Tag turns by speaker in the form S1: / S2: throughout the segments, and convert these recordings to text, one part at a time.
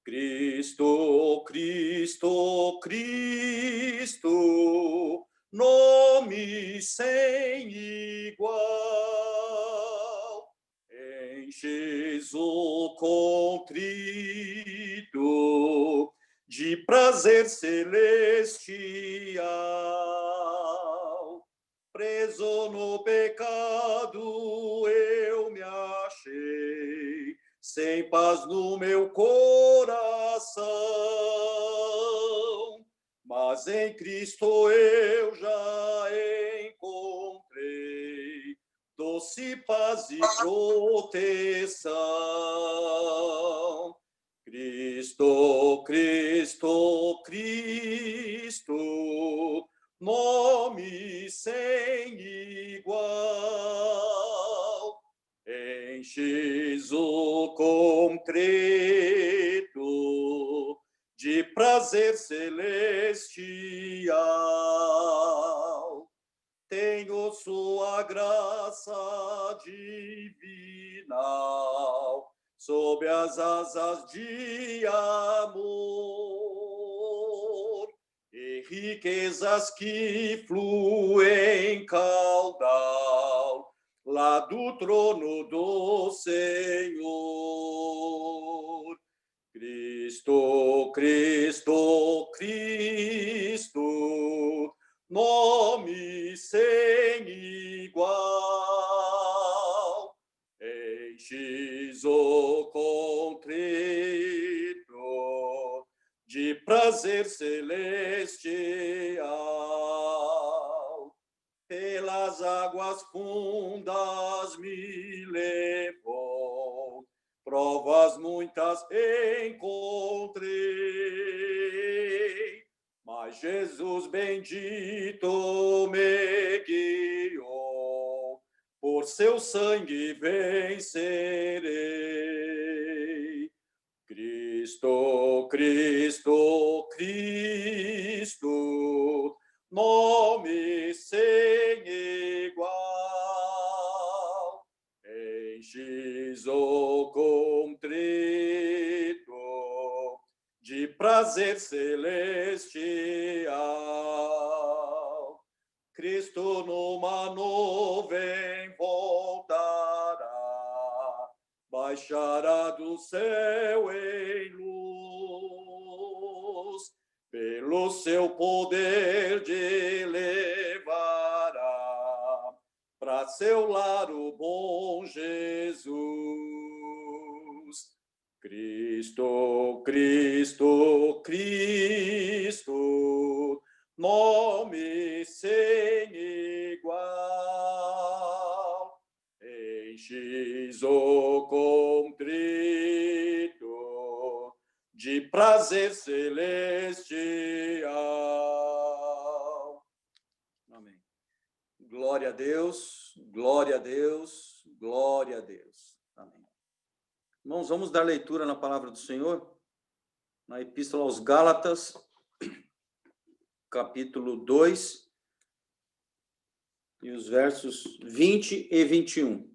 S1: Cristo, Cristo, Cristo, nome sem igual. Enches o contrito de prazer celestial. Preso no pecado eu me achei, sem paz no meu coração. Mas em Cristo eu já encontrei doce paz e proteção. Cristo, Cristo, Cristo, nome sem igual. Enches o contrito de prazer celestial. Tenho sua graça divinal sob as asas de amor, e riquezas que fluem caudal lá do trono do Senhor. Cristo, Cristo, Cristo, nome sem igual. Enches o contrito de prazer celestial. Pelas águas fundas me levou, provas muitas encontrei, mas Jesus bendito me guiou, por seu sangue vencerei. Cristo, Cristo, Cristo, nome sem igual. Enches o contrito de prazer celestial. Cristo numa nuvem voltará, baixará do céu em luz, pelo seu poder de levará para seu lar o bom Jesus. Cristo, Cristo, Cristo, nome sem igual. Enches o contrito de prazer celestial. Amém. Glória a Deus, glória a Deus, glória a Deus. Amém. Irmãos, vamos dar leitura na palavra do Senhor, na Epístola aos Gálatas, capítulo 2, e os versos 20 e 21.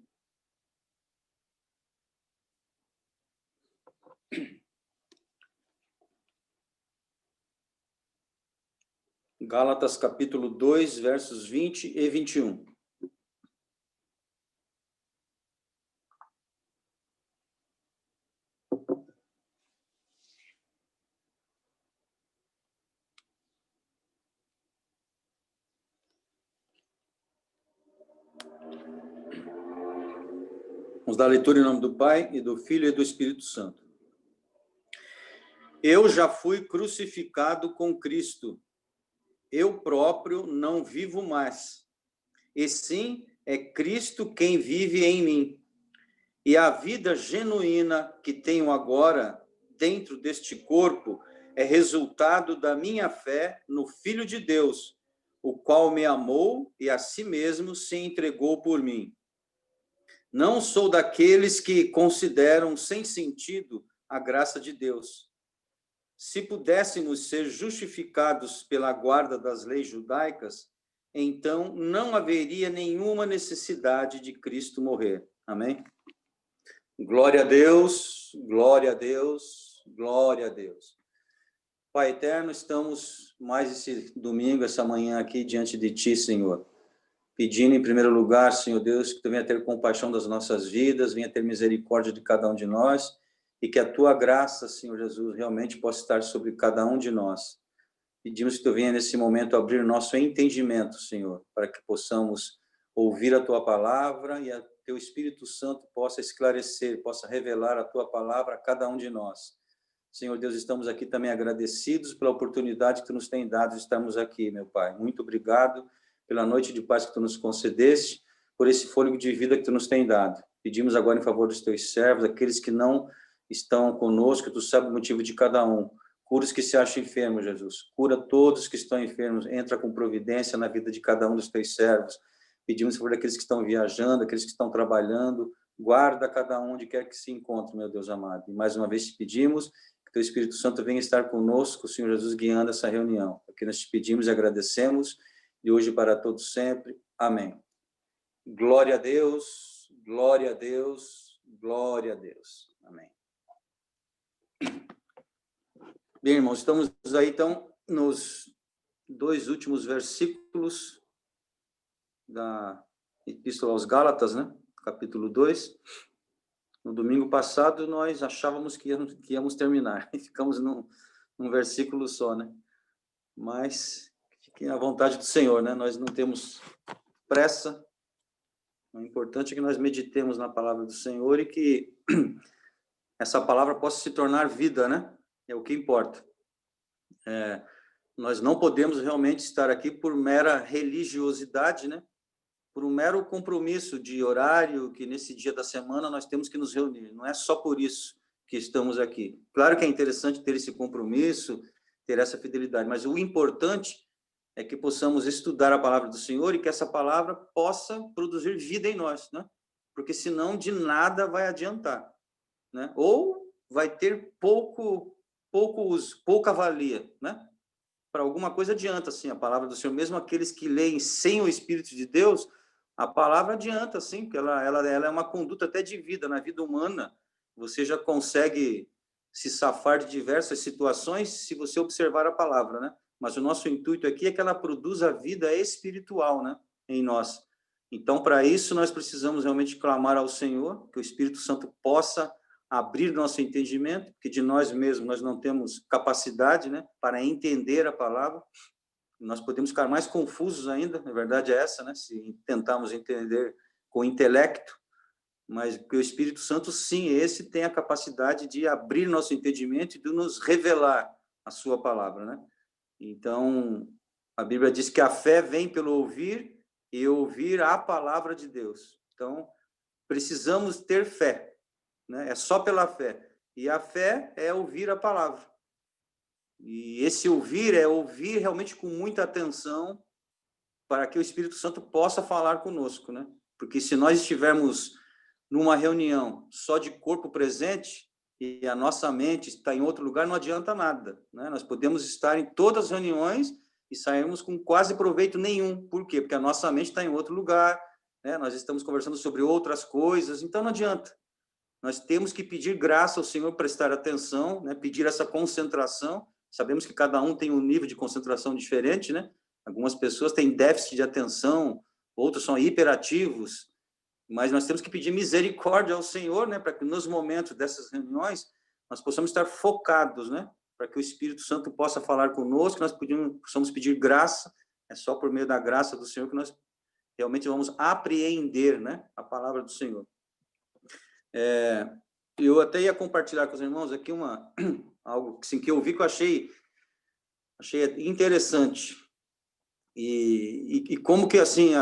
S1: Gálatas, capítulo 2, versos 20 e 21. Vamos dar leitura em nome do Pai, e do Filho e do Espírito Santo. Eu já fui crucificado com Cristo. Eu próprio não vivo mais. E sim, é Cristo quem vive em mim. E a vida genuína que tenho agora, dentro deste corpo, é resultado da minha fé no Filho de Deus, o qual me amou e a si mesmo se entregou por mim. Não sou daqueles que consideram sem sentido a graça de Deus. Se pudéssemos ser justificados pela guarda das leis judaicas, então não haveria nenhuma necessidade de Cristo morrer. Amém? Glória a Deus, glória a Deus, glória a Deus. Pai eterno, estamos mais esse domingo, essa manhã aqui diante de Ti, Senhor. Pedindo em primeiro lugar, Senhor Deus, que Tu venha ter compaixão das nossas vidas, venha ter misericórdia de cada um de nós e que a Tua graça, Senhor Jesus, realmente possa estar sobre cada um de nós. Pedimos que Tu venha nesse momento abrir nosso entendimento, Senhor, para que possamos ouvir a Tua palavra e a Teu Espírito Santo possa esclarecer, possa revelar a Tua palavra a cada um de nós. Senhor Deus, estamos aqui também agradecidos pela oportunidade que Tu nos tem dado de estarmos aqui, meu Pai. Muito obrigado pela noite de paz que Tu nos concedeste, por esse fôlego de vida que Tu nos tem dado. Pedimos agora em favor dos Teus servos, aqueles que não estão conosco, Tu sabes o motivo de cada um. Cura os que se acham enfermos, Jesus. Cura todos que estão enfermos. Entra com providência na vida de cada um dos Teus servos. Pedimos por aqueles que estão viajando, aqueles que estão trabalhando. Guarda cada um onde quer que se encontre, meu Deus amado. E mais uma vez te pedimos que Teu Espírito Santo venha estar conosco, Senhor Jesus, guiando essa reunião. Aqui nós te pedimos e agradecemos, de hoje para todos sempre. Amém. Glória a Deus, glória a Deus, glória a Deus. Amém. Bem, irmãos, estamos aí, então, nos 2 últimos versículos da Epístola aos Gálatas, né? Capítulo 2. No domingo passado, nós achávamos que íamos terminar. Ficamos num versículo só, né? Mas fiquem à vontade do Senhor, né? Nós não temos pressa. O importante é que nós meditemos na palavra do Senhor e que essa palavra possa se tornar vida, né? É o que importa. Nós não podemos realmente estar aqui por mera religiosidade, né? Por um mero compromisso de horário, que nesse dia da semana nós temos que nos reunir. Não é só por isso que estamos aqui. Claro que é interessante ter esse compromisso, ter essa fidelidade, mas o importante é que possamos estudar a palavra do Senhor e que essa palavra possa produzir vida em nós, né? Porque senão de nada vai adiantar, né? Ou vai ter pouca valia, né? Para alguma coisa adianta, sim, a palavra do Senhor. Mesmo aqueles que leem sem o Espírito de Deus, a palavra adianta, sim, porque ela é uma conduta até de vida. Na vida humana, você já consegue se safar de diversas situações se você observar a palavra, né? Mas o nosso intuito aqui é que ela produza vida espiritual, né, em nós. Então, para isso, nós precisamos realmente clamar ao Senhor, que o Espírito Santo possa abrir nosso entendimento, porque de nós mesmos nós não temos capacidade, né, para entender a palavra. Nós podemos ficar mais confusos ainda, a verdade é essa, né, se tentarmos entender com o intelecto, mas que o Espírito Santo, sim, esse tem a capacidade de abrir nosso entendimento e de nos revelar a sua palavra, né? Então, a Bíblia diz que a fé vem pelo ouvir e ouvir a palavra de Deus. Então, precisamos ter fé, né? É só pela fé. E a fé é ouvir a palavra. E esse ouvir é ouvir realmente com muita atenção para que o Espírito Santo possa falar conosco, né? Porque se nós estivermos numa reunião só de corpo presente e a nossa mente está em outro lugar, não adianta nada, né? Nós podemos estar em todas as reuniões e sairmos com quase proveito nenhum. Por quê? Porque a nossa mente está em outro lugar, né? Nós estamos conversando sobre outras coisas, então não adianta. Nós temos que pedir graça ao Senhor, prestar atenção, né? Pedir essa concentração. Sabemos que cada um tem um nível de concentração diferente, né? Algumas pessoas têm déficit de atenção, outros são hiperativos, mas nós temos que pedir misericórdia ao Senhor, né? Para que nos momentos dessas reuniões nós possamos estar focados, né? Para que o Espírito Santo possa falar conosco, nós possamos pedir graça. É só por meio da graça do Senhor que nós realmente vamos apreender, né, a palavra do Senhor. Eu até ia compartilhar com os irmãos aqui algo assim, que eu vi que eu achei interessante. E como que, assim,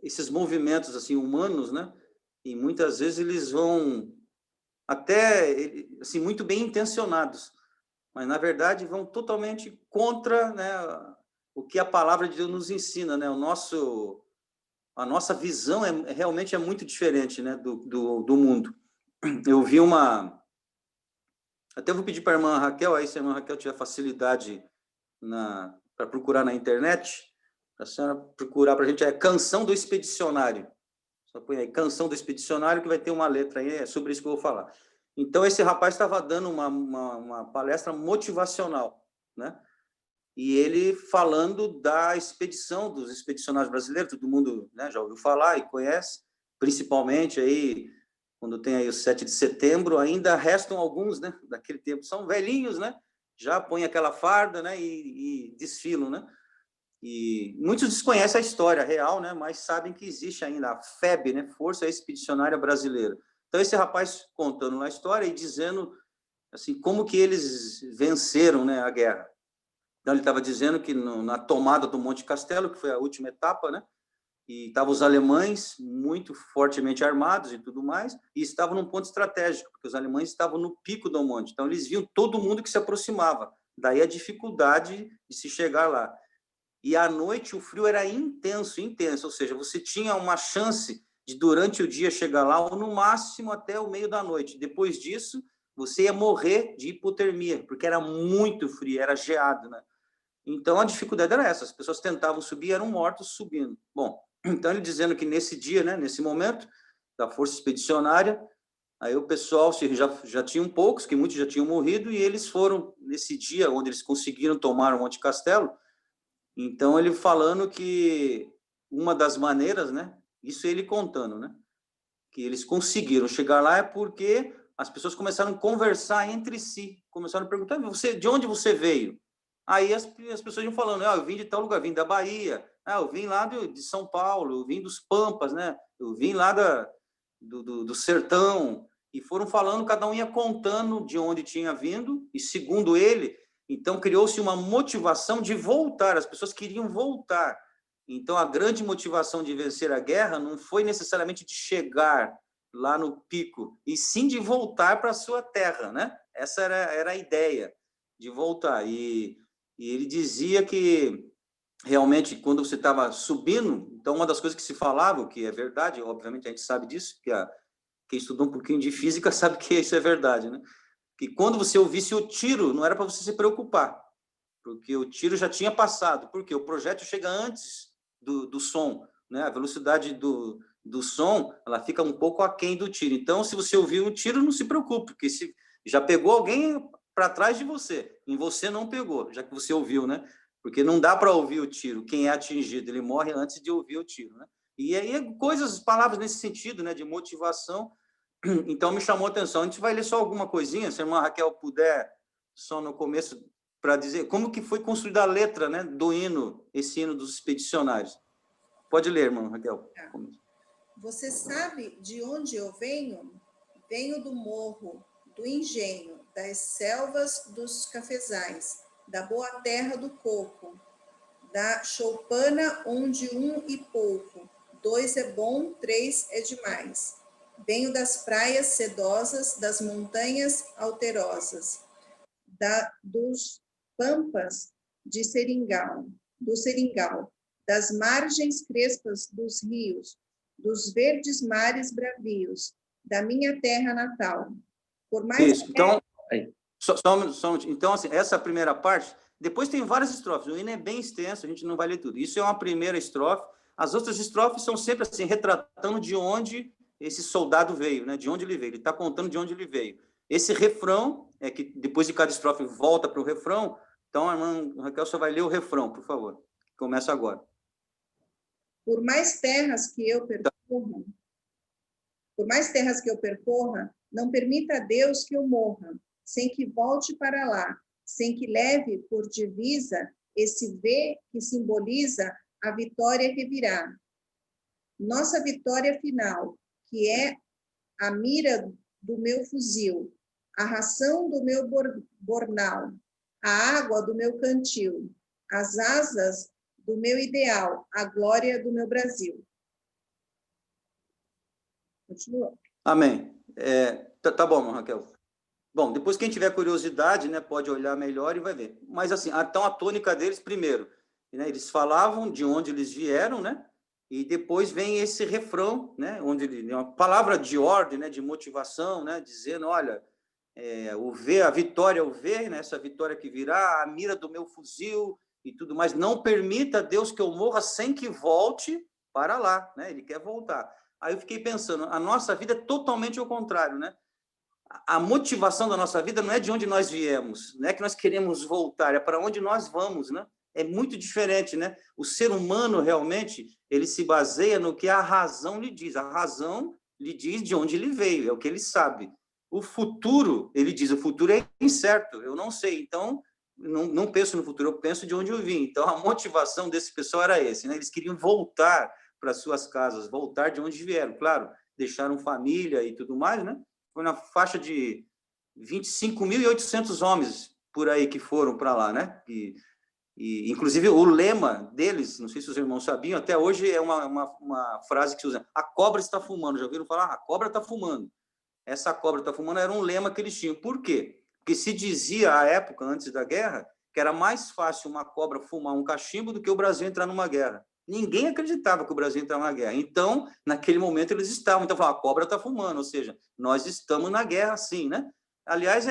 S1: esses movimentos assim, humanos, né? E muitas vezes eles vão até assim, muito bem intencionados, mas na verdade vão totalmente contra, né, o que a palavra de Deus nos ensina, né? A nossa visão realmente é muito diferente, né, do mundo. Eu vi até vou pedir para a irmã Raquel, aí se a irmã Raquel tiver facilidade para procurar na internet, para a senhora procurar para a gente, é Canção do Expedicionário. Só põe aí, Canção do Expedicionário, que vai ter uma letra aí, é sobre isso que eu vou falar. Então, esse rapaz estava dando uma palestra motivacional, né? E ele falando da expedição, dos expedicionários brasileiros, todo mundo, né, já ouviu falar e conhece, principalmente aí, quando tem aí o 7 de setembro, ainda restam alguns, né, daquele tempo, são velhinhos, né, já põem aquela farda, né, e desfilam, né, e muitos desconhecem a história real, né, mas sabem que existe ainda a FEB, né, Força Expedicionária Brasileira. Então, esse rapaz contando na história e dizendo, assim, como que eles venceram, né, a guerra. Então, ele estava dizendo que na tomada do Monte Castelo, que foi a última etapa, né? E estavam os alemães muito fortemente armados e tudo mais, e estavam num ponto estratégico, porque os alemães estavam no pico do monte. Então, eles viam todo mundo que se aproximava. Daí a dificuldade de se chegar lá. E à noite o frio era intenso, intenso. Ou seja, você tinha uma chance de, durante o dia, chegar lá, ou no máximo até o meio da noite. Depois disso, você ia morrer de hipotermia, porque era muito frio, era geado, né? Então, a dificuldade era essa, as pessoas tentavam subir, eram mortos subindo. Bom, então ele dizendo que nesse dia, né, nesse momento da força expedicionária, aí o pessoal já tinham poucos, que muitos já tinham morrido, e eles foram, nesse dia, onde eles conseguiram tomar o Monte Castelo, então ele falando que uma das maneiras, né, isso ele contando, né, que eles conseguiram chegar lá é porque as pessoas começaram a conversar entre si, começaram a perguntar, de onde você veio? Aí as pessoas iam falando, eu vim de tal lugar, vim da Bahia, eu vim lá de São Paulo, eu vim dos Pampas, né? Eu vim lá do sertão, e foram falando, cada um ia contando de onde tinha vindo, e segundo ele, então criou-se uma motivação de voltar, as pessoas queriam voltar. Então, a grande motivação de vencer a guerra não foi necessariamente de chegar lá no pico, e sim de voltar para a sua terra, né? Essa era a ideia, de voltar. E ele dizia que, realmente, quando você estava subindo, então, uma das coisas que se falava, que é verdade, obviamente a gente sabe disso, que quem estudou um pouquinho de física sabe que isso é verdade, né? Que quando você ouvisse o tiro, não era para você se preocupar, porque o tiro já tinha passado, porque o projétil chega antes do som, né? A velocidade do som, ela fica um pouco aquém do tiro. Então, se você ouvir um tiro, não se preocupe, porque se já pegou alguém para trás de você, em você não pegou, já que você ouviu, né? Porque não dá para ouvir o tiro. Quem é atingido, ele morre antes de ouvir o tiro, né? E aí, coisas, palavras nesse sentido, né? De motivação. Então, me chamou a atenção. A gente vai ler só alguma coisinha, se a irmã Raquel puder, só no começo, para dizer como que foi construída a letra, né, do hino, esse hino dos expedicionários. Pode ler, irmã Raquel.
S2: Você sabe de onde eu venho? Venho do morro, do engenho, das selvas dos cafezais, da boa terra do coco, da choupana onde um e pouco, dois é bom, três é demais. Venho das praias sedosas, das montanhas alterosas, dos pampas de do Seringal, das margens crespas dos rios, dos verdes mares bravios, da minha terra natal. Por mais
S1: isso, então, então, assim, essa primeira parte, depois tem várias estrofes, o hino é bem extenso, a gente não vai ler tudo. Isso é uma primeira estrofe, as outras estrofes são sempre assim, retratando de onde esse soldado veio, né? De onde ele veio, ele está contando de onde ele veio. Esse refrão, é que depois de cada estrofe volta para o refrão, então a irmã Raquel só vai ler o refrão, por favor. Começa agora.
S2: Por mais terras que eu percorra, não permita a Deus que eu morra, sem que volte para lá, sem que leve por divisa esse V que simboliza a vitória que virá. Nossa vitória final, que é a mira do meu fuzil, a ração do meu bornal, a água do meu cantil, as asas do meu ideal, a glória do meu Brasil. Continua.
S1: Amém. Tá bom, Raquel. Bom, depois quem tiver curiosidade, né, pode olhar melhor e vai ver. Mas assim, então a tônica deles, primeiro, né, eles falavam de onde eles vieram, né? E depois vem esse refrão, né, onde ele uma palavra de ordem, né, de motivação, né, dizendo, olha, o ver, a vitória, o ver, né, essa vitória que virá, a mira do meu fuzil e tudo mais. Não permita, Deus, que eu morra sem que volte para lá, né? Ele quer voltar. Aí eu fiquei pensando, a nossa vida é totalmente ao contrário, né? A motivação da nossa vida não é de onde nós viemos, não é que nós queremos voltar, é para onde nós vamos, né? É muito diferente, né? O ser humano, realmente, ele se baseia no que a razão lhe diz. A razão lhe diz de onde ele veio, é o que ele sabe. O futuro, ele diz, o futuro é incerto, eu não sei, então não penso no futuro, eu penso de onde eu vim. Então, a motivação desse pessoal era esse, né? Eles queriam voltar para suas casas, voltar de onde vieram. Claro, deixaram família e tudo mais, né? Foi na faixa de 25.800 homens por aí que foram para lá, né? E, inclusive, o lema deles, não sei se os irmãos sabiam, até hoje é uma frase que se usa, a cobra está fumando. Já ouviram falar? A cobra está fumando. Essa cobra está fumando era um lema que eles tinham. Por quê? Porque se dizia, à época, antes da guerra, que era mais fácil uma cobra fumar um cachimbo do que o Brasil entrar numa guerra. Ninguém acreditava que o Brasil entrava na guerra. Então, naquele momento, eles estavam. Então, falavam, a cobra está fumando, ou seja, nós estamos na guerra, sim, né? Aliás,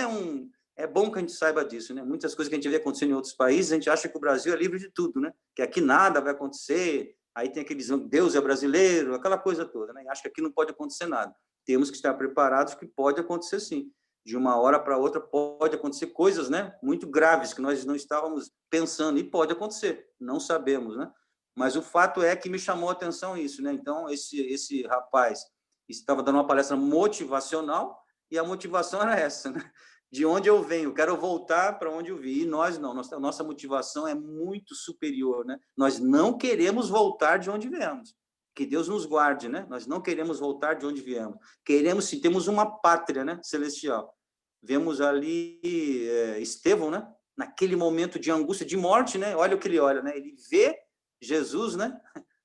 S1: é bom que a gente saiba disso, né? Muitas coisas que a gente vê acontecendo em outros países, a gente acha que o Brasil é livre de tudo, né? Que aqui nada vai acontecer, aí tem aqueles, Deus é brasileiro, aquela coisa toda, né? E acho que aqui não pode acontecer nada. Temos que estar preparados que pode acontecer, sim. De uma hora para outra pode acontecer coisas, né? Muito graves que nós não estávamos pensando, e pode acontecer, não sabemos, né? Mas o fato é que me chamou a atenção isso, né? Então, esse rapaz estava dando uma palestra motivacional, e a motivação era essa, né? De onde eu venho, quero voltar para onde eu vim. E nós não, nossa motivação é muito superior, né? Nós não queremos voltar de onde viemos. Que Deus nos guarde, né? Nós não queremos voltar de onde viemos. Queremos, sim, temos uma pátria, né? Celestial. Vemos ali Estevão, né? Naquele momento de angústia, de morte, né? Olha o que ele olha, né? Ele vê Jesus, né?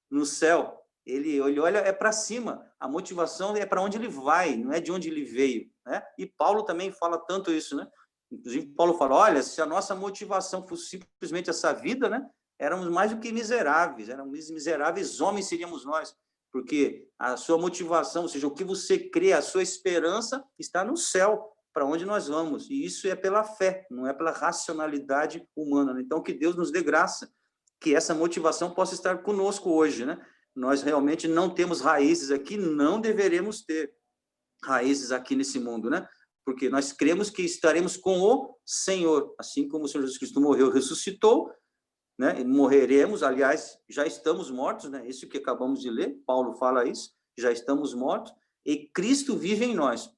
S1: No céu. Ele olha para cima. A motivação é para onde ele vai, não é de onde ele veio, né? E Paulo também fala tanto isso, né? Inclusive, Paulo fala, olha, se a nossa motivação fosse simplesmente essa vida, né? Éramos mais do que miseráveis, éramos miseráveis homens seríamos nós, porque a sua motivação, ou seja, o que você crê, a sua esperança está no céu, para onde nós vamos, e isso é pela fé, não é pela racionalidade humana, né? Então, que Deus nos dê graça, que essa motivação possa estar conosco hoje, né? Nós realmente não temos raízes aqui, não deveremos ter raízes aqui nesse mundo, né? Porque nós cremos que estaremos com o Senhor, assim como o Senhor Jesus Cristo morreu e ressuscitou, né? E morreremos, aliás, já estamos mortos, né? Isso que acabamos de ler, Paulo fala isso, já estamos mortos, e Cristo vive em nós.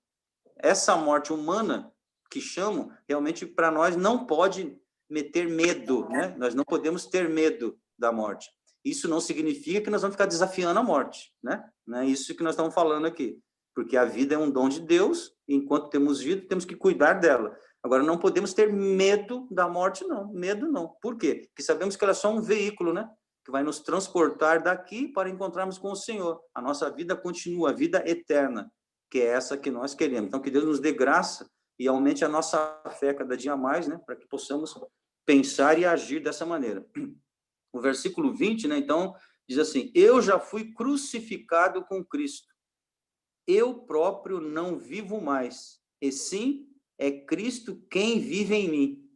S1: Essa morte humana que chamam, realmente para nós não pode meter medo, né? Nós não podemos ter medo da morte. Isso não significa que nós vamos ficar desafiando a morte, né? Não é isso que nós estamos falando aqui, porque a vida é um dom de Deus, e enquanto temos vida, temos que cuidar dela. Agora, não podemos ter medo da morte, não. Medo, não. Por quê? Porque sabemos que ela é só um veículo, né? Que vai nos transportar daqui para encontrarmos com o Senhor. A nossa vida continua, a vida eterna, que é essa que nós queremos. Então, que Deus nos dê graça e aumente a nossa fé cada dia mais, né? Para que possamos pensar e agir dessa maneira. O versículo 20, né? Então, diz assim, eu já fui crucificado com Cristo. Eu próprio não vivo mais, e sim é Cristo quem vive em mim.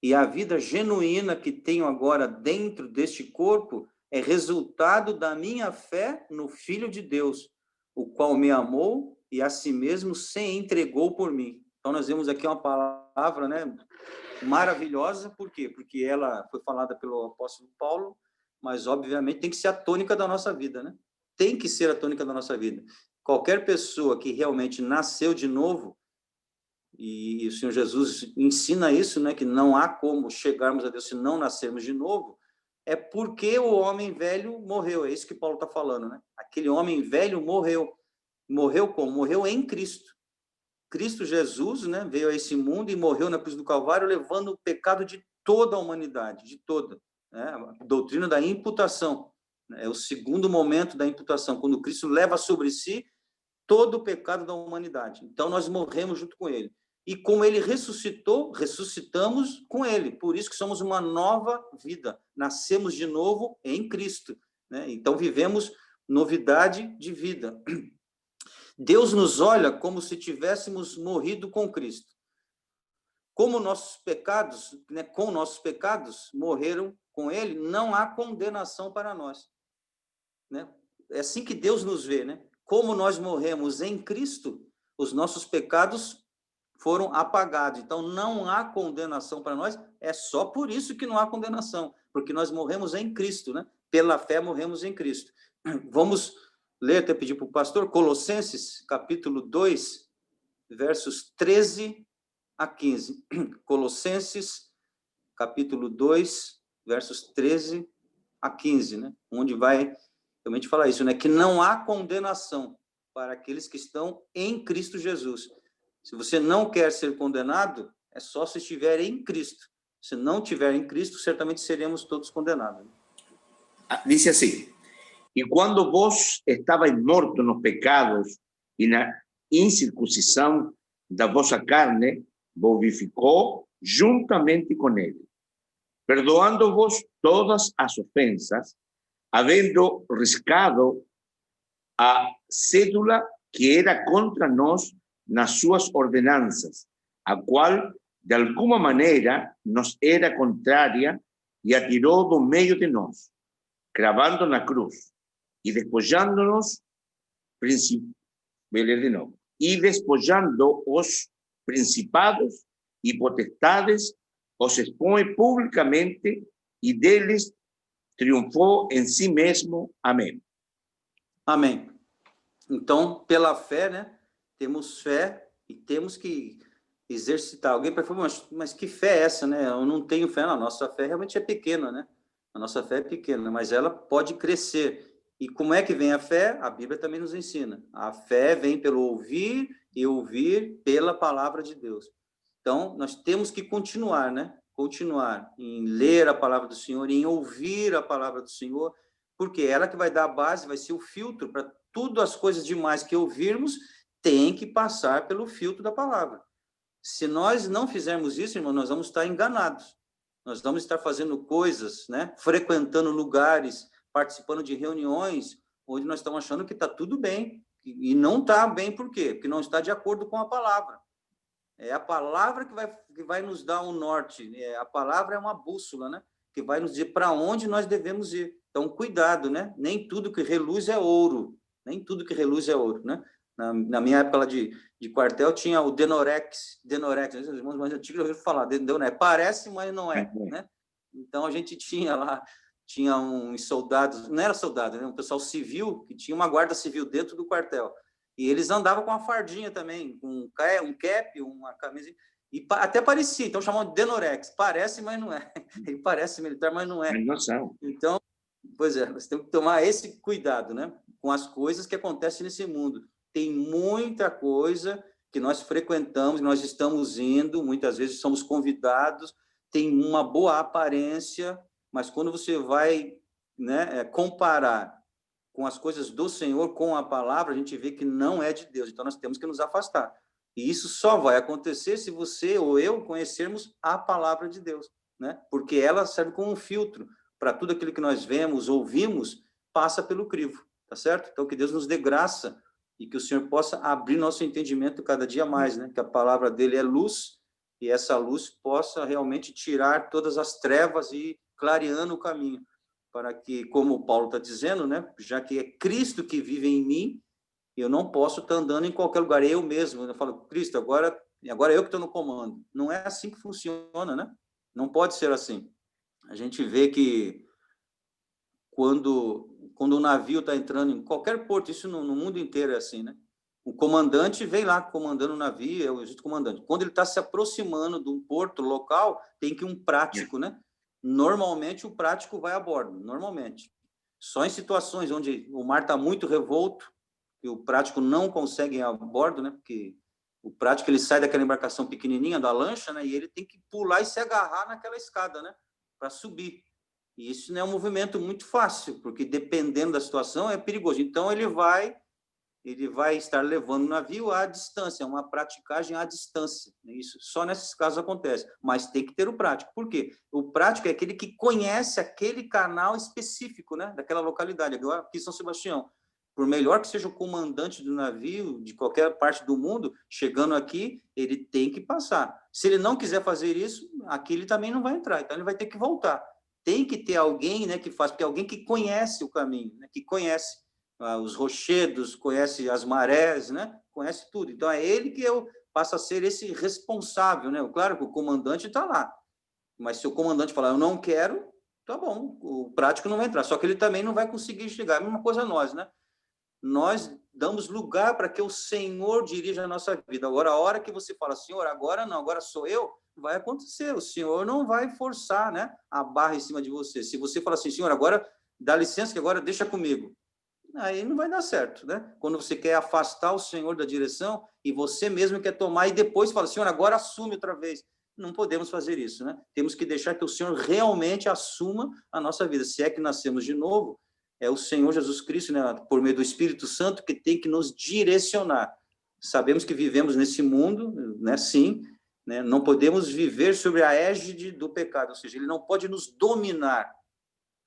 S1: E a vida genuína que tenho agora dentro deste corpo é resultado da minha fé no Filho de Deus, o qual me amou e a si mesmo se entregou por mim. Então, nós vemos aqui uma palavra, né, maravilhosa, por quê? Porque ela foi falada pelo apóstolo Paulo, mas, obviamente, tem que ser a tônica da nossa vida, né? Tem que ser a tônica da nossa vida. Qualquer pessoa que realmente nasceu de novo, e o Senhor Jesus ensina isso, né, que não há como chegarmos a Deus se não nascermos de novo, é porque o homem velho morreu, é isso que Paulo está falando, né? Aquele homem velho morreu. Morreu como? Morreu em Cristo. Cristo Jesus, né, veio a esse mundo e morreu na cruz do Calvário, levando o pecado de toda a humanidade, de toda. Né? A doutrina da imputação, né? É o segundo momento da imputação, quando Cristo leva sobre si todo o pecado da humanidade. Então, nós morremos junto com ele. E como ele ressuscitou, ressuscitamos com ele. Por isso que somos uma nova vida. Nascemos de novo em Cristo, né? Então, vivemos novidade de vida. Deus nos olha como se tivéssemos morrido com Cristo. Como nossos pecados, né, com nossos pecados, morreram com ele, não há condenação para nós. Né? É assim que Deus nos vê, né? como nós morremos em Cristo, os nossos pecados foram apagados. Então, não há condenação para nós, é só por isso que não há condenação, porque nós morremos em Cristo, né? Pela fé morremos em Cristo. Vamos ler, até pedir para o pastor, Colossenses, capítulo 2, versos 13 a 15. Colossenses, capítulo 2, versos 13 a 15, né? Onde vai realmente falar isso, né? Que não há condenação para aqueles que estão em Cristo Jesus. Se você não quer ser condenado, é só se estiver em Cristo. Se não estiver em Cristo, certamente seremos todos condenados.
S3: Dice así: y cuando vos estabais mortos nos pecados y na incircuncisión da vossa carne, vos vivificó juntamente con él, perdoando-vos todas as ofensas, havendo riscado a cédula que era contra nós nas suas ordenanças, a qual de alguma maneira nos era contrária, e a tirou do meio de nós, cravando na cruz, e despojando-nos, e despojando os principados e potestades, os expõe publicamente, e deles triunfou em si mesmo. Amém.
S1: Amém. Então, pela fé, né? Temos fé e temos que exercitar. Alguém pode falar, mas que fé é essa, né? Eu não tenho fé, não. A nossa fé realmente é pequena, né? A nossa fé é pequena, mas ela pode crescer. E como é que vem a fé? A Bíblia também nos ensina. A fé vem pelo ouvir e ouvir pela palavra de Deus. Então, nós temos que continuar, né? Continuar em ler a palavra do Senhor, em ouvir a palavra do Senhor, porque ela que vai dar a base, vai ser o filtro para tudo as coisas demais que ouvirmos, tem que passar pelo filtro da palavra. Se nós não fizermos isso, irmão, nós vamos estar enganados. Nós vamos estar fazendo coisas, né? Frequentando lugares, participando de reuniões, onde nós estamos achando que está tudo bem, e não está bem. Por quê? Porque não está de acordo com a palavra. É a palavra que vai nos dar um norte. A palavra é uma bússola, né? Que vai nos dizer para onde nós devemos ir. Então, cuidado, né? Nem tudo que reluz é ouro. Nem tudo que reluz é ouro, né? Na minha época lá de quartel, tinha o Denorex, os irmãos mais antigos ouviram falar, Denorex, parece, mas não é, né? Então, a gente tinha lá, tinha uns soldados, não era soldado, né? Um pessoal civil, que tinha uma guarda civil dentro do quartel, e eles andavam com uma fardinha também, com um cap, uma camisa, e até parecia, então chamavam de Denorex, parece, mas não é. Ele parece militar, mas não é. Então, pois é, nós temos que tomar esse cuidado, né? Com as coisas que acontecem nesse mundo. Tem muita coisa que nós frequentamos, nós estamos indo, muitas vezes somos convidados, tem uma boa aparência, mas quando você vai, né, comparar com as coisas do Senhor, com a palavra, a gente vê que não é de Deus. Então, nós temos que nos afastar. E isso só vai acontecer se você ou eu conhecermos a palavra de Deus, né? Porque ela serve como um filtro para tudo aquilo que nós vemos, ouvimos, passa pelo crivo, tá certo? Então, que Deus nos dê graça e que o Senhor possa abrir nosso entendimento cada dia mais, né? Que a palavra dele é luz e essa luz possa realmente tirar todas as trevas e clareando o caminho, para que, como Paulo está dizendo, né? Já que é Cristo que vive em mim, eu não posso estar andando em qualquer lugar, eu mesmo. Eu falo, Cristo, agora eu que estou no comando. Não é assim que funciona, né? Não pode ser assim. A gente vê que quando o navio está entrando em qualquer porto, isso no mundo inteiro é assim, né? O comandante vem lá comandando o navio, é o comandante. Quando ele está se aproximando de um porto local, tem que um prático, né? Normalmente o prático vai a bordo, normalmente. Só em situações onde o mar está muito revolto e o prático não consegue ir a bordo, né? Porque o prático ele sai daquela embarcação pequenininha da lancha, né? E ele tem que pular e se agarrar naquela escada, né? Para subir. E isso não é um movimento muito fácil, porque dependendo da situação é perigoso. Então ele vai estar levando o navio à distância, uma praticagem à distância. Isso só nesses casos acontece, mas tem que ter o prático. Por quê? O prático é aquele que conhece aquele canal específico, né, daquela localidade. Agora, aqui em São Sebastião, por melhor que seja o comandante do navio, de qualquer parte do mundo, chegando aqui, ele tem que passar. Se ele não quiser fazer isso, aqui ele também não vai entrar, então ele vai ter que voltar. Tem que ter alguém, né, que faz, porque é alguém que conhece o caminho, né, que conhece. os rochedos, conhece as marés, né? Conhece tudo. Então, é ele que passa a ser esse responsável, né? Claro que o comandante está lá, mas se o comandante falar, eu não quero, tá bom, o prático não vai entrar. Só que ele também não vai conseguir chegar. A mesma coisa nós, né? Nós damos lugar para que o Senhor dirija a nossa vida. Agora, a hora que você fala, Senhor, agora não, agora sou eu, vai acontecer. O Senhor não vai forçar, né, a barra em cima de você. Se você falar assim, Senhor, agora dá licença que agora deixa comigo, aí não vai dar certo, né? Quando você quer afastar o Senhor da direção e você mesmo quer tomar e depois fala, Senhor, agora assume outra vez. Não podemos fazer isso, né? Temos que deixar que o Senhor realmente assuma a nossa vida. Se é que nascemos de novo, é o Senhor Jesus Cristo, né, por meio do Espírito Santo, que tem que nos direcionar. Sabemos que vivemos nesse mundo, né? Sim, né? Não podemos viver sobre a égide do pecado, ou seja, ele não pode nos dominar.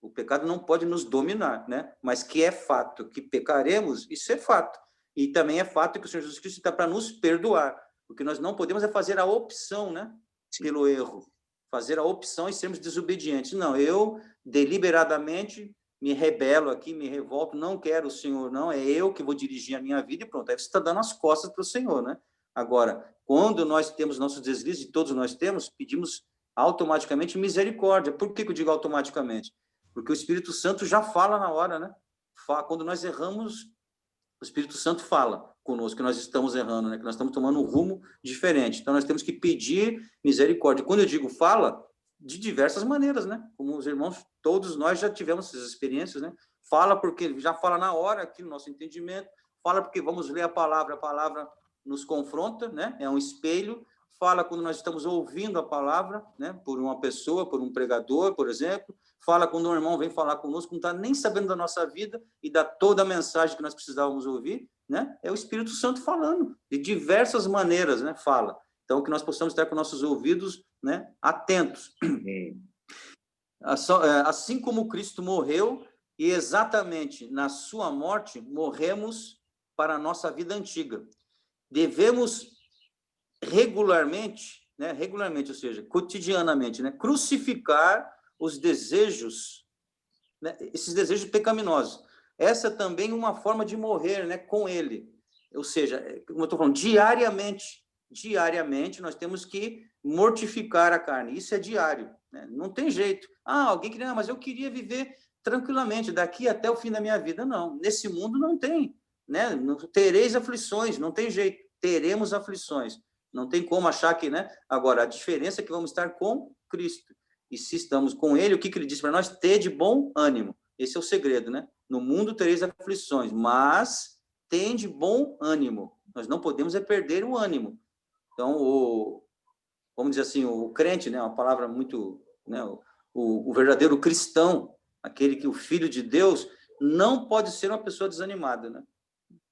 S1: O pecado não pode nos dominar, né? Mas que é fato que pecaremos, isso é fato. E também é fato que o Senhor Jesus Cristo está para nos perdoar. O que nós não podemos é fazer a opção, né? Pelo erro. Fazer a opção e sermos desobedientes. Não, eu deliberadamente me rebelo aqui, me revolto, não quero o Senhor, não, é eu que vou dirigir a minha vida e pronto. Aí você está dando as costas para o Senhor, né? Agora, quando nós temos nossos deslizes, e todos nós temos, pedimos automaticamente misericórdia. Por que eu digo automaticamente? Porque o Espírito Santo já fala na hora, né? Quando nós erramos, o Espírito Santo fala conosco que nós estamos errando, né? Que nós estamos tomando um rumo diferente. Então, nós temos que pedir misericórdia. Quando eu digo fala, de diversas maneiras, né? Como os irmãos, todos nós já tivemos essas experiências, né? Fala porque já fala na hora aqui no nosso entendimento, fala porque vamos ler a palavra nos confronta, né? É um espelho. Fala quando nós estamos ouvindo a palavra, né? Por uma pessoa, por um pregador, por exemplo. Fala quando um irmão vem falar conosco, não está nem sabendo da nossa vida e dá toda a mensagem que nós precisávamos ouvir, né? É o Espírito Santo falando, de diversas maneiras, né? Fala. Então, que nós possamos estar com nossos ouvidos, né, atentos. Assim como Cristo morreu, e exatamente na sua morte, morremos para a nossa vida antiga. Devemos regularmente, ou seja, cotidianamente, né, crucificar os desejos, né, esses desejos pecaminosos. Essa é também uma forma de morrer, né, com ele. Ou seja, como eu estou falando, diariamente nós temos que mortificar a carne. Isso é diário, né? Não tem jeito. Alguém que não, mas eu queria viver tranquilamente daqui até o fim da minha vida. Não, nesse mundo não tem, né? Não, tereis aflições, não tem jeito. Teremos aflições. Não tem como achar que, né? Agora, a diferença é que vamos estar com Cristo. E se estamos com ele, o que ele diz para nós? Ter de bom ânimo. Esse é o segredo, né? No mundo tereis aflições, mas tem de bom ânimo. Nós não podemos perder o ânimo. Então, vamos dizer assim, o crente, né? Uma palavra muito, né? O verdadeiro cristão, aquele que o filho de Deus, não pode ser uma pessoa desanimada, né?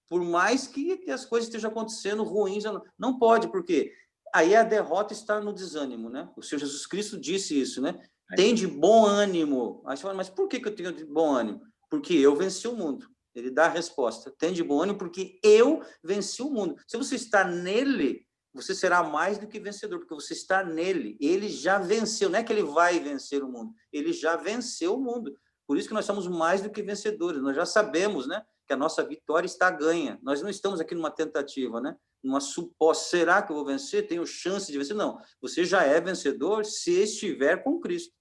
S1: Por mais que as coisas estejam acontecendo ruins, não pode, porque aí a derrota está no desânimo, né? O Senhor Jesus Cristo disse isso, né? Tem de bom ânimo. Aí você fala, mas por que eu tenho de bom ânimo? Porque eu venci o mundo. Ele dá a resposta. Tem de bom ânimo porque eu venci o mundo. Se você está nele, você será mais do que vencedor, porque você está nele. Ele já venceu. Não é que ele vai vencer o mundo. Ele já venceu o mundo. Por isso que nós somos mais do que vencedores. Nós já sabemos, né, que a nossa vitória está ganha. Nós não estamos aqui numa tentativa, né? Numa suposta, será que eu vou vencer? Tenho chance de vencer? Não. Você já é vencedor se estiver com Cristo.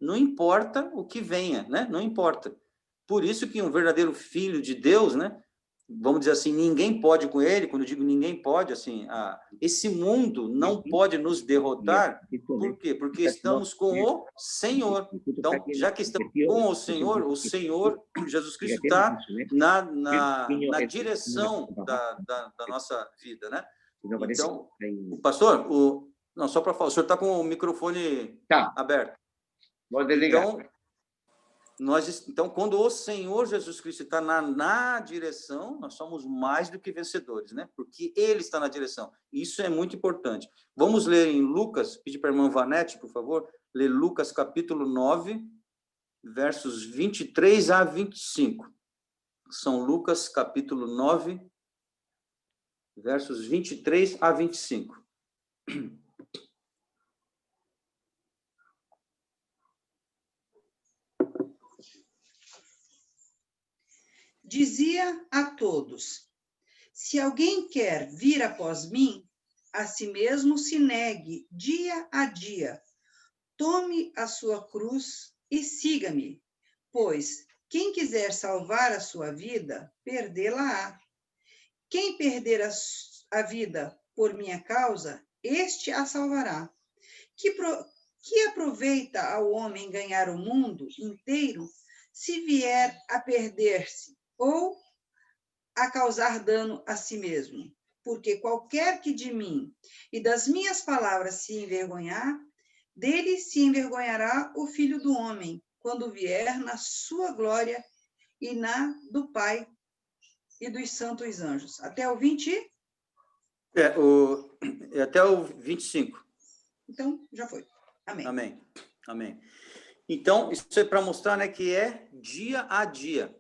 S1: Não importa o que venha, né? Não importa. Por isso que um verdadeiro filho de Deus, né? Vamos dizer assim, ninguém pode com ele. Quando eu digo ninguém pode, assim, esse mundo não pode nos derrotar. Por quê? Porque estamos com o Senhor. Então, já que estamos com o Senhor Jesus Cristo está na direção da nossa vida, né? Então, pastor, não, só para falar, o senhor está com o microfone aberto.
S3: Vou desligar.
S1: Então, quando o Senhor Jesus Cristo está na direção, nós somos mais do que vencedores, né? Porque Ele está na direção. Isso é muito importante. Vamos ler em Lucas, pedir para a irmã Vanete, por favor, ler Lucas capítulo 9, versos 23 a 25. São Lucas capítulo 9, versos 23 a 25.
S4: dizia a todos: se alguém quer vir após mim, a si mesmo se negue dia a dia, tome a sua cruz e siga-me, pois quem quiser salvar a sua vida, perdê-la-á. Quem perder a vida por minha causa, este a salvará. Que aproveita ao homem ganhar o mundo inteiro, se vier a perder-se ou a causar dano a si mesmo? Porque qualquer que de mim e das minhas palavras se envergonhar, dele se envergonhará o Filho do Homem, quando vier na sua glória e na do Pai e dos santos anjos. Até o 20?
S1: Até o 25.
S4: Então, já foi. Amém.
S1: Amém. Amém. Então, isso é para mostrar, né, que é dia a dia.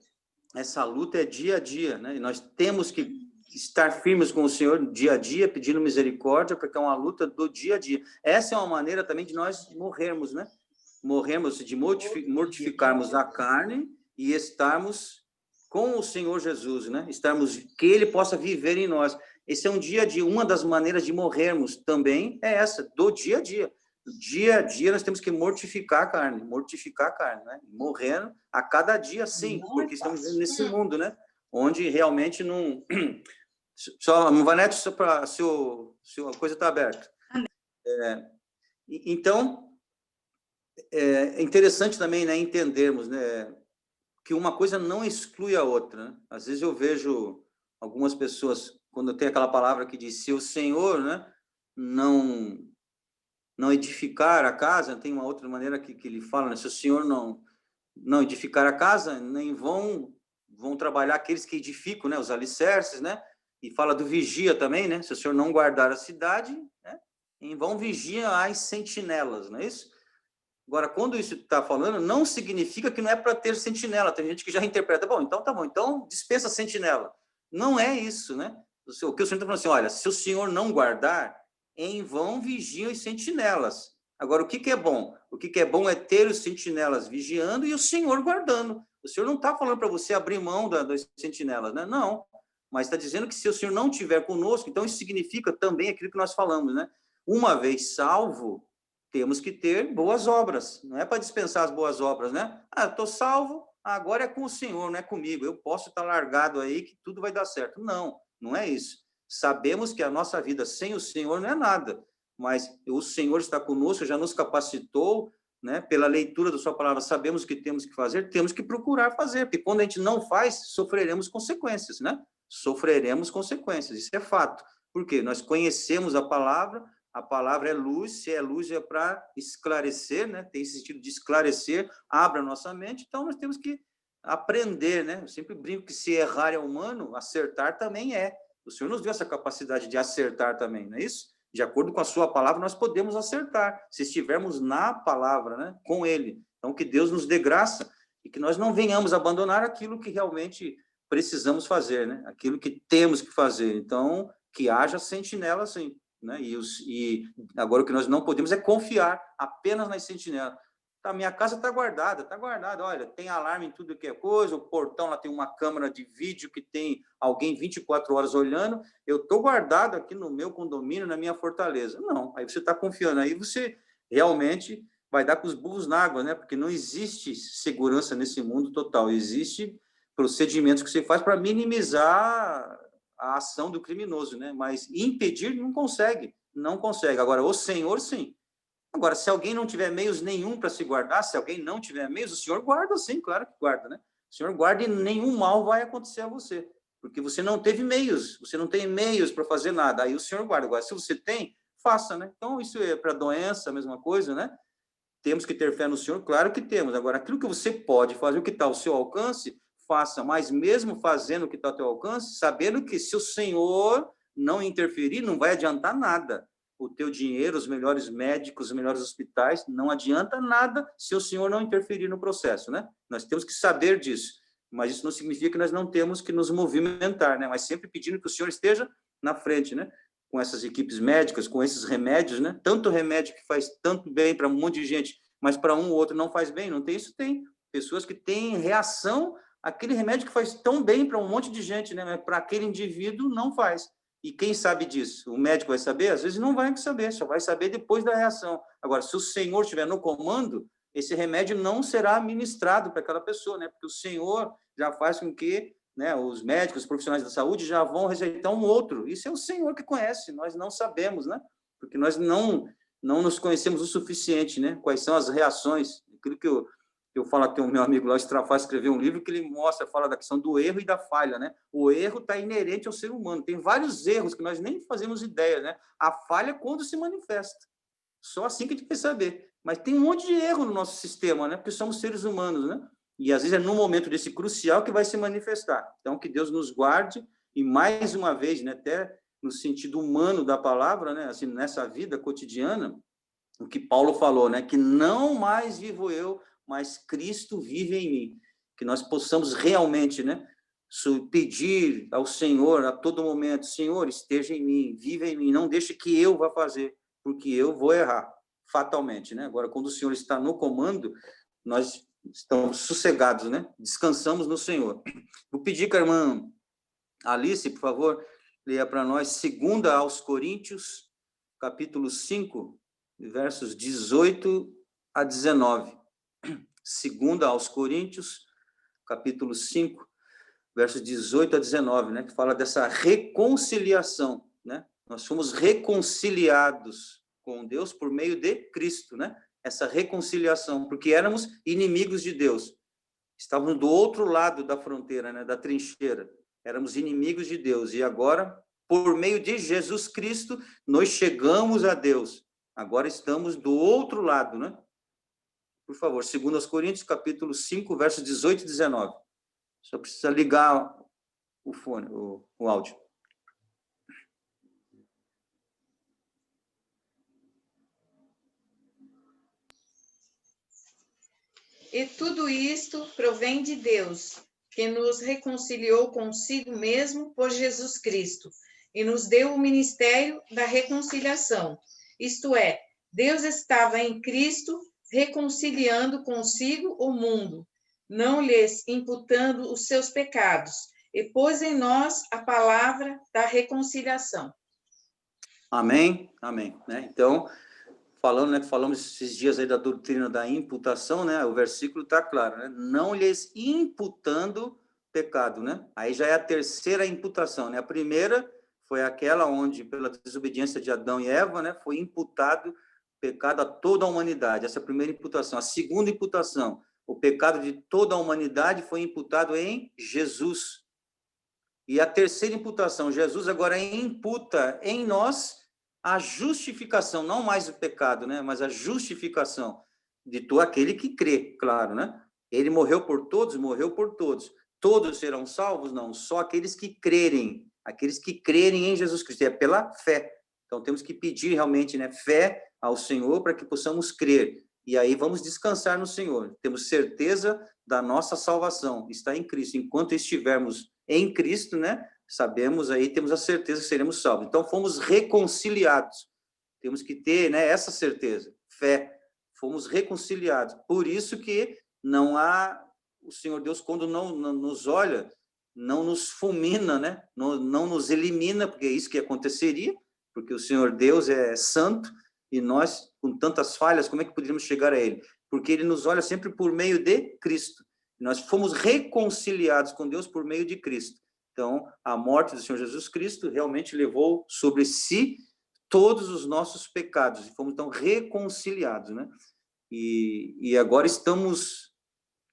S1: Essa luta é dia a dia, né? E nós temos que estar firmes com o Senhor dia a dia, pedindo misericórdia, porque é uma luta do dia a dia. Essa é uma maneira também de nós morrermos, né? Morrermos, de mortificarmos a carne e estarmos com o Senhor Jesus, né? Que Ele possa viver em nós. Esse é um dia a dia. Uma das maneiras de morrermos também é essa, do dia a dia. Dia a dia nós temos que mortificar a carne, né? Morrendo a cada dia, sim, porque estamos nesse mundo, né? Onde realmente não... Só, Vanete, só para se a coisa está aberta. Então, é interessante também, né, entendermos, né, que uma coisa não exclui a outra, né? Às vezes eu vejo algumas pessoas, quando tem aquela palavra que diz, se o Senhor, né, não edificar a casa, tem uma outra maneira que ele fala, né, se o Senhor não edificar a casa, nem vão trabalhar aqueles que edificam, né, os alicerces, né? E fala do vigia também, né? Se o Senhor não guardar a cidade, né, em vão vigia as sentinelas, não é isso? Agora, quando isso está falando, não significa que não é para ter sentinela. Tem gente que já interpreta, bom, então tá bom, então dispensa a sentinela. Não é isso, né? O que o Senhor está falando assim, olha, se o Senhor não guardar, em vão vigiam os sentinelas. Agora, o que é bom? O que é bom é ter os sentinelas vigiando e o Senhor guardando. O Senhor não está falando para você abrir mão das sentinelas, né? Não. Mas está dizendo que se o Senhor não estiver conosco, então isso significa também aquilo que nós falamos, né? Uma vez salvo, temos que ter boas obras. Não é para dispensar as boas obras, né? Ah, estou salvo, agora é com o Senhor, não é comigo. Eu posso estar largado aí que tudo vai dar certo. Não, não é isso. Sabemos que a nossa vida sem o Senhor não é nada, mas o Senhor está conosco, já nos capacitou, né? Pela leitura da sua palavra, sabemos o que temos que fazer, temos que procurar fazer, porque quando a gente não faz, sofreremos consequências, né? Sofreremos consequências, isso é fato. Por quê? Nós conhecemos a palavra é luz, se é luz é para esclarecer, né? Tem esse sentido de esclarecer, abre a nossa mente, então nós temos que aprender, né? Eu sempre brinco que se errar é humano, acertar também é. O Senhor nos deu essa capacidade de acertar também, não é isso? De acordo com a sua palavra, nós podemos acertar, se estivermos na palavra, né? Com Ele. Então, que Deus nos dê graça e que nós não venhamos abandonar aquilo que realmente precisamos fazer, né? Aquilo que temos que fazer. Então, que haja sentinela, sim, né? E agora o que nós não podemos é confiar apenas nas sentinelas. Tá, minha casa está guardada. Olha, tem alarme em tudo que é coisa, o portão lá tem uma câmera de vídeo que tem alguém 24 horas olhando. Eu estou guardado aqui no meu condomínio, na minha fortaleza. Não, aí você está confiando, aí você realmente vai dar com os burros na água, né? Porque não existe segurança nesse mundo total, existe procedimentos que você faz para minimizar a ação do criminoso, né? Mas impedir não consegue. Agora, o Senhor, sim. Agora, se alguém não tiver meios nenhum para se guardar, se alguém não tiver meios, o Senhor guarda, sim, claro que guarda, né? O Senhor guarda e nenhum mal vai acontecer a você, porque você não teve meios, você não tem meios para fazer nada, aí o Senhor guarda. Agora, se você tem, faça, né? Então, isso é para doença, a mesma coisa, né? Temos que ter fé no Senhor, claro que temos. Agora, aquilo que você pode fazer, o que está ao seu alcance, faça, mas mesmo fazendo o que está ao teu alcance, sabendo que se o Senhor não interferir, não vai adiantar nada. O teu dinheiro, os melhores médicos, os melhores hospitais, não adianta nada se o Senhor não interferir no processo, né? Nós temos que saber disso, mas isso não significa que nós não temos que nos movimentar, né? Mas sempre pedindo que o Senhor esteja na frente, né? Com essas equipes médicas, com esses remédios, né? Tanto remédio que faz tanto bem para um monte de gente, mas para um ou outro não faz bem, não tem isso? Tem pessoas que têm reação aquele remédio que faz tão bem para um monte de gente, né? Mas para aquele indivíduo não faz. E quem sabe disso? O médico vai saber? Às vezes não vai saber, só vai saber depois da reação. Agora, se o Senhor estiver no comando, esse remédio não será ministrado para aquela pessoa, né? Porque o Senhor já faz com que, né, os médicos, os profissionais da saúde já vão receitar um outro. Isso é o Senhor que conhece, nós não sabemos, né? Porque nós não nos conhecemos o suficiente, né? Quais são as reações? Aquilo que eu falo aqui, o meu amigo lá, o Strafá, escreveu um livro que ele mostra, fala da questão do erro e da falha, né? O erro está inerente ao ser humano. Tem vários erros que nós nem fazemos ideia, né? A falha é quando se manifesta. Só assim que a gente vai saber. Mas tem um monte de erro no nosso sistema, né? Porque somos seres humanos, né? E às vezes é no momento desse crucial que vai se manifestar. Então, que Deus nos guarde e mais uma vez, né, até no sentido humano da palavra, né, assim, nessa vida cotidiana, o que Paulo falou, né, que não mais vivo eu, mas Cristo vive em mim. Que nós possamos realmente, né, pedir ao Senhor a todo momento, Senhor, esteja em mim, viva em mim, não deixe que eu vá fazer, porque eu vou errar, fatalmente, né? Agora, quando o Senhor está no comando, nós estamos sossegados, né? Descansamos no Senhor. Vou pedir que a irmã Alice, por favor, leia para nós 2 aos Coríntios, capítulo 5, versos 18 a 19. 2 aos Coríntios, capítulo 5, versos 18 a 19, né, que fala dessa reconciliação, né? Nós fomos reconciliados com Deus por meio de Cristo, né? Essa reconciliação, porque éramos inimigos de Deus. Estávamos do outro lado da fronteira, né, da trincheira. Éramos inimigos de Deus e agora, por meio de Jesus Cristo, nós chegamos a Deus. Agora estamos do outro lado, né? Por favor, 2 Coríntios, capítulo 5, versos 18 e 19. Só precisa ligar o fone, o áudio.
S5: E tudo isto provém de Deus, que nos reconciliou consigo mesmo por Jesus Cristo, e nos deu o ministério da reconciliação. Isto é, Deus estava em Cristo reconciliando consigo o mundo, não lhes imputando os seus pecados, e pôs em nós a palavra da reconciliação.
S1: Amém? Amém. Né? Então, falando, né, falamos esses dias aí da doutrina da imputação, né? O versículo está claro, né? Não lhes imputando pecado, né? Aí já é a terceira imputação, né? A primeira foi aquela onde, pela desobediência de Adão e Eva, né, foi imputado pecado a toda a humanidade. Essa é a primeira imputação. A segunda imputação, o pecado de toda a humanidade foi imputado em Jesus. E a terceira imputação, Jesus agora imputa em nós a justificação, não mais o pecado, né, mas a justificação de todo aquele que crê, claro, né? Ele morreu por todos, morreu por todos. Todos serão salvos? Não, só aqueles que crerem em Jesus Cristo, é pela fé. Então temos que pedir realmente, né, fé ao Senhor para que possamos crer. E aí vamos descansar no Senhor. Temos certeza da nossa salvação, está em Cristo. Enquanto estivermos em Cristo, né, sabemos aí, temos a certeza que seremos salvos. Então, fomos reconciliados. Temos que ter, né, essa certeza, fé. Fomos reconciliados. Por isso que não há, o Senhor Deus, quando não nos olha, não nos fulmina, né, não nos elimina, porque é isso que aconteceria, porque o Senhor Deus é santo, e nós, com tantas falhas, como é que poderíamos chegar a Ele? Porque Ele nos olha sempre por meio de Cristo. Nós fomos reconciliados com Deus por meio de Cristo. Então, a morte do Senhor Jesus Cristo realmente levou sobre si todos os nossos pecados, e fomos, então, reconciliados, né? E agora estamos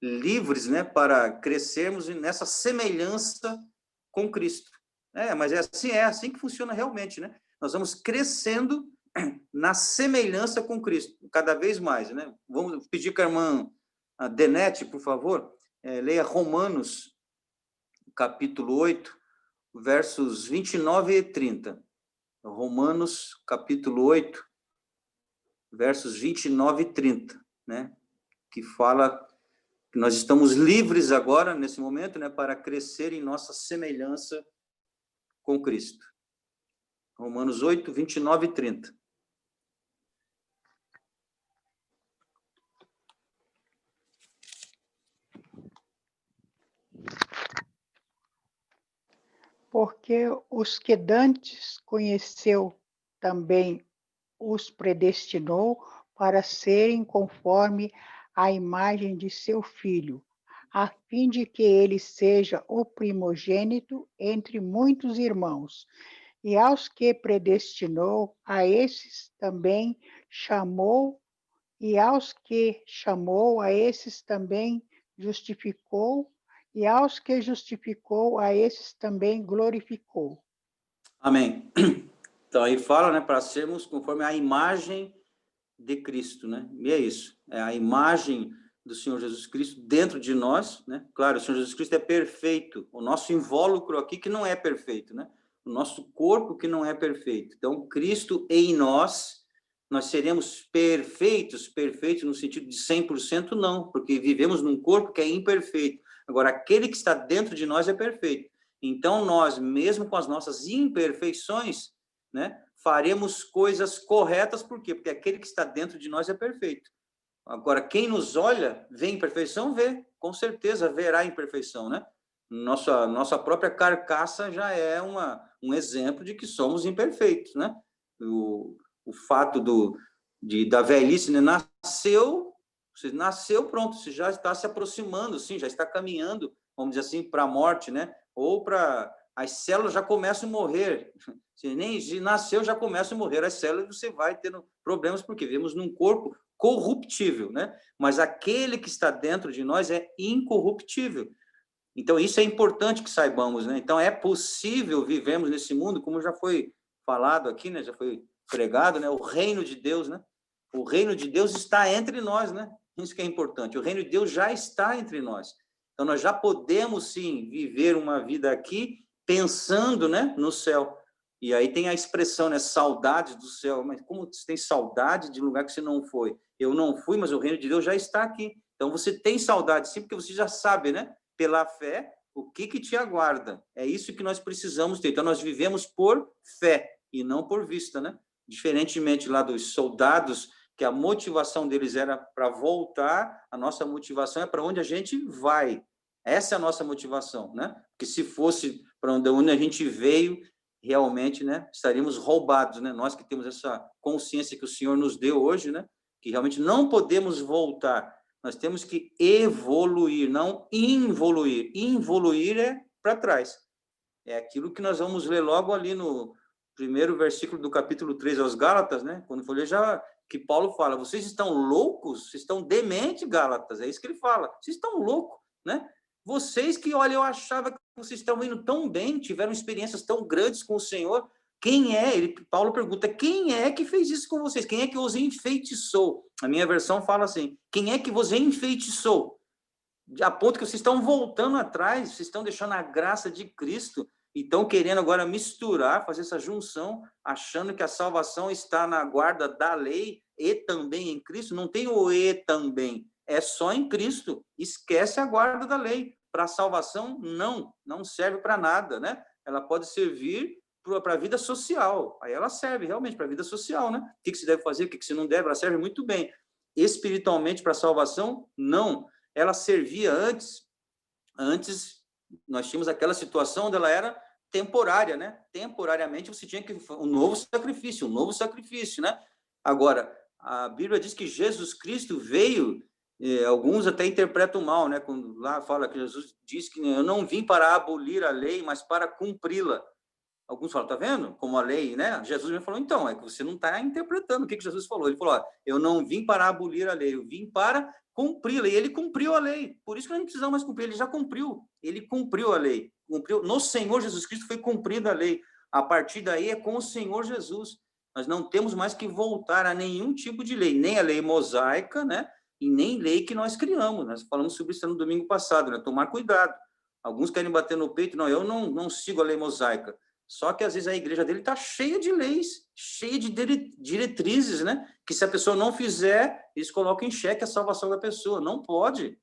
S1: livres, né, para crescermos nessa semelhança com Cristo. Mas é assim que funciona realmente, né? Nós vamos crescendo na semelhança com Cristo, cada vez mais, né? Vamos pedir que a irmã Denete, por favor, leia Romanos, capítulo 8, versos 29 e 30. Romanos, capítulo 8, versos 29 e 30, né? Que fala que nós estamos livres agora, nesse momento, né, para crescer em nossa semelhança com Cristo. Romanos 8, 29 e 30.
S6: Porque os que dantes conheceu também os predestinou para serem conforme a imagem de seu Filho, a fim de que ele seja o primogênito entre muitos irmãos. E aos que predestinou, a esses também chamou, e aos que chamou, a esses também justificou, e aos que justificou, a esses também glorificou.
S1: Amém. Então, aí fala, né, para sermos conforme a imagem de Cristo, né? E é isso, é a imagem do Senhor Jesus Cristo dentro de nós, né? Claro, o Senhor Jesus Cristo é perfeito, o nosso invólucro aqui que não é perfeito, né? O nosso corpo que não é perfeito. Então, Cristo em nós, nós seremos perfeitos, perfeitos no sentido de 100%, não, porque vivemos num corpo que é imperfeito. Agora, aquele que está dentro de nós é perfeito. Então, nós, mesmo com as nossas imperfeições, né, faremos coisas corretas, por quê? Porque aquele que está dentro de nós é perfeito. Agora, quem nos olha, vê imperfeição? Vê, com certeza verá imperfeição, né? Nossa própria carcaça já é um exemplo de que somos imperfeitos, né? O fato da velhice, né? Você nasceu, pronto, você já está se aproximando, sim, já está caminhando, vamos dizer assim, para a morte, né? Ou para... As células já começam a morrer. Você nem nasceu, já começa a morrer. As células, você vai tendo problemas, porque vivemos num corpo corruptível, né? Mas aquele que está dentro de nós é incorruptível. Então, isso é importante que saibamos, né? Então, é possível vivermos nesse mundo, como já foi falado aqui, né? Já foi pregado, né? O reino de Deus, né? O reino de Deus está entre nós, né? Isso que é importante. O reino de Deus já está entre nós. Então, nós já podemos, sim, viver uma vida aqui pensando, né, no céu. E aí tem a expressão, né, saudade do céu. Mas como você tem saudade de um lugar que você não foi? Eu não fui, mas o reino de Deus já está aqui. Então, você tem saudade, sim, porque você já sabe, né, pela fé, o que te aguarda. É isso que nós precisamos ter. Então, nós vivemos por fé e não por vista, né? Diferentemente lá dos soldados, que a motivação deles era para voltar, a nossa motivação é para onde a gente vai. Essa é a nossa motivação, né? Porque se fosse para onde a gente veio, realmente, né, estaríamos roubados, né? Nós que temos essa consciência que o Senhor nos deu hoje, né? Que realmente não podemos voltar. Nós temos que evoluir, não involuir. Involuir é para trás. É aquilo que nós vamos ler logo ali no primeiro versículo do capítulo 3 aos Gálatas, né? Quando for ler, já que Paulo fala, vocês estão loucos? Vocês estão dementes, Gálatas. É isso que ele fala. Vocês estão loucos, né? Vocês que, olha, eu achava que vocês estavam indo tão bem, tiveram experiências tão grandes com o Senhor. Quem é? Paulo pergunta, quem é que fez isso com vocês? Quem é que os enfeitiçou? A minha versão fala assim, quem é que vos enfeitiçou? A ponto que vocês estão voltando atrás, vocês estão deixando a graça de Cristo e estão querendo agora misturar, fazer essa junção, achando que a salvação está na guarda da lei e também em Cristo. Não tem o e também, é só em Cristo. Esquece a guarda da lei. Para a salvação, não serve para nada, né? Ela pode servir para a vida social. Aí ela serve realmente para a vida social, né? O que se deve fazer, o que se não deve, ela serve muito bem. Espiritualmente, para a salvação, não. Ela servia antes nós tínhamos aquela situação onde ela era temporária, né? Temporariamente você tinha que um novo sacrifício, né? Agora, a Bíblia diz que Jesus Cristo veio, alguns até interpretam mal, né? Quando lá fala que Jesus diz que eu não vim para abolir a lei, mas para cumpri-la. Alguns falam, tá vendo? Como a lei, né? Jesus me falou, então, é que você não está interpretando o que Jesus falou. Ele falou, ó, eu não vim para abolir a lei, eu vim para cumpri-la. E ele cumpriu a lei. Por isso que nós não precisamos mais cumprir, ele já cumpriu. Ele cumpriu a lei. Cumpriu. No Senhor Jesus Cristo foi cumprida a lei. A partir daí é com o Senhor Jesus. Nós não temos mais que voltar a nenhum tipo de lei, nem a lei mosaica, né? E nem lei que nós criamos. Nós falamos sobre isso no domingo passado, né? Tomar cuidado. Alguns querem bater no peito, não, eu não sigo a lei mosaica. Só que, às vezes, a igreja dele está cheia de leis, cheia de diretrizes, né? Que se a pessoa não fizer, eles colocam em xeque a salvação da pessoa. Não pode.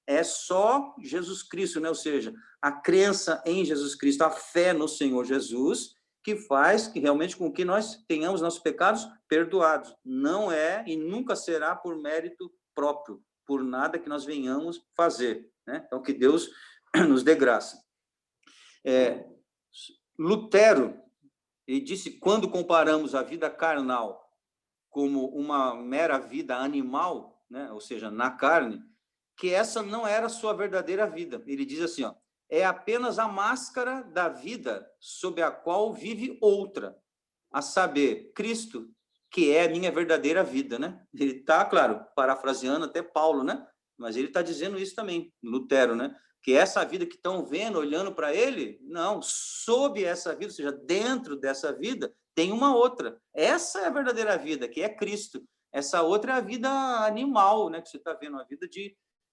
S1: É só Jesus Cristo, né? Ou seja, a crença em Jesus Cristo, a fé no Senhor Jesus, que faz que realmente com que nós tenhamos nossos pecados perdoados. Não é e nunca será por mérito próprio, por nada que nós venhamos fazer, né? Então, que Deus nos dê graça. Lutero, ele disse, quando comparamos a vida carnal como uma mera vida animal, né, ou seja, na carne, que essa não era a sua verdadeira vida. Ele diz assim, ó, é apenas a máscara da vida sob a qual vive outra, a saber, Cristo, que é a minha verdadeira vida, né? Ele está, claro, parafraseando até Paulo, né? Mas ele está dizendo isso também, Lutero, né? Que essa vida que estão vendo, olhando para ele, não, sob essa vida, ou seja, dentro dessa vida, tem uma outra. Essa é a verdadeira vida, que é Cristo. Essa outra é a vida animal, né? Que você está vendo, a vida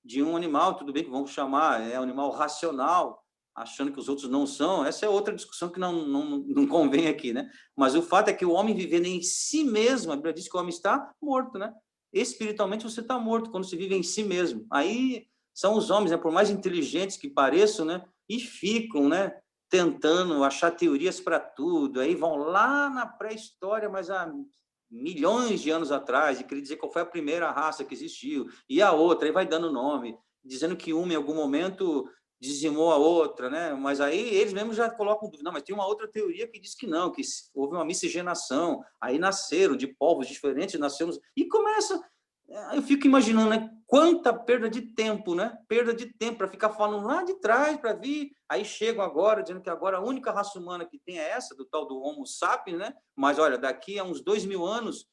S1: de um animal, tudo bem que vamos chamar, é um animal racional, achando que os outros não são, essa é outra discussão que não convém aqui, né? Mas o fato é que o homem vivendo em si mesmo, a Bíblia diz que o homem está morto, né? Espiritualmente você está morto quando você vive em si mesmo. Aí são os homens, né? Por mais inteligentes que pareçam, né? E ficam, né? Tentando achar teorias para tudo, aí vão lá na pré-história, mas há milhões de anos atrás, e queria dizer qual foi a primeira raça que existiu, e a outra, aí vai dando nome, dizendo que uma em algum momento dizimou a outra, né? Mas aí eles mesmos já colocam dúvida. Não, mas tem uma outra teoria que diz que não, que houve uma miscigenação, aí nasceram de povos diferentes, nascemos... E começa... Eu fico imaginando, né? Quanta perda de tempo, né? Perda de tempo para ficar falando lá de trás, para vir... Aí chegam agora, dizendo que agora a única raça humana que tem é essa, do tal do Homo sapiens, né? Mas, olha, daqui a uns 2000 anos...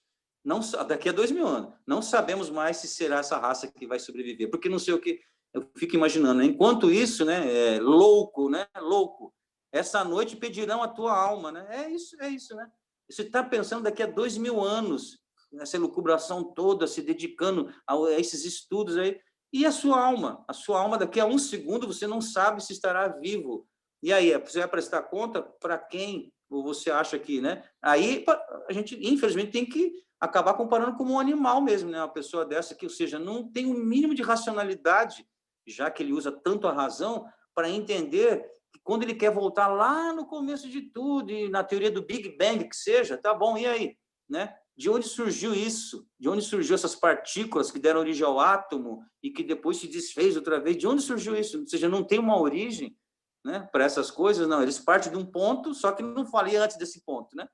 S1: daqui a 2000 anos, não sabemos mais se será essa raça que vai sobreviver, porque não sei o que... Eu fico imaginando, né? Enquanto isso, né? Louco, né? Louco. Essa noite pedirão a tua alma, né? É isso, né? Você está pensando daqui a 2000 anos, nessa elucubração toda, se dedicando a esses estudos aí, e a sua alma daqui a um segundo você não sabe se estará vivo. E aí, você vai prestar conta para quem? Ou você acha que, né? Aí a gente, infelizmente, tem que acabar comparando como um animal mesmo, né? Uma pessoa dessa que, ou seja, não tem o mínimo de racionalidade, já que ele usa tanto a razão, para entender que quando ele quer voltar lá no começo de tudo, e na teoria do Big Bang que seja, tá bom, e aí? Né? De onde surgiu isso? De onde surgiu essas partículas que deram origem ao átomo e que depois se desfez outra vez? De onde surgiu isso? Ou seja, não tem uma origem, né, para essas coisas, não. Eles partem de um ponto, só que não falei antes desse ponto, né?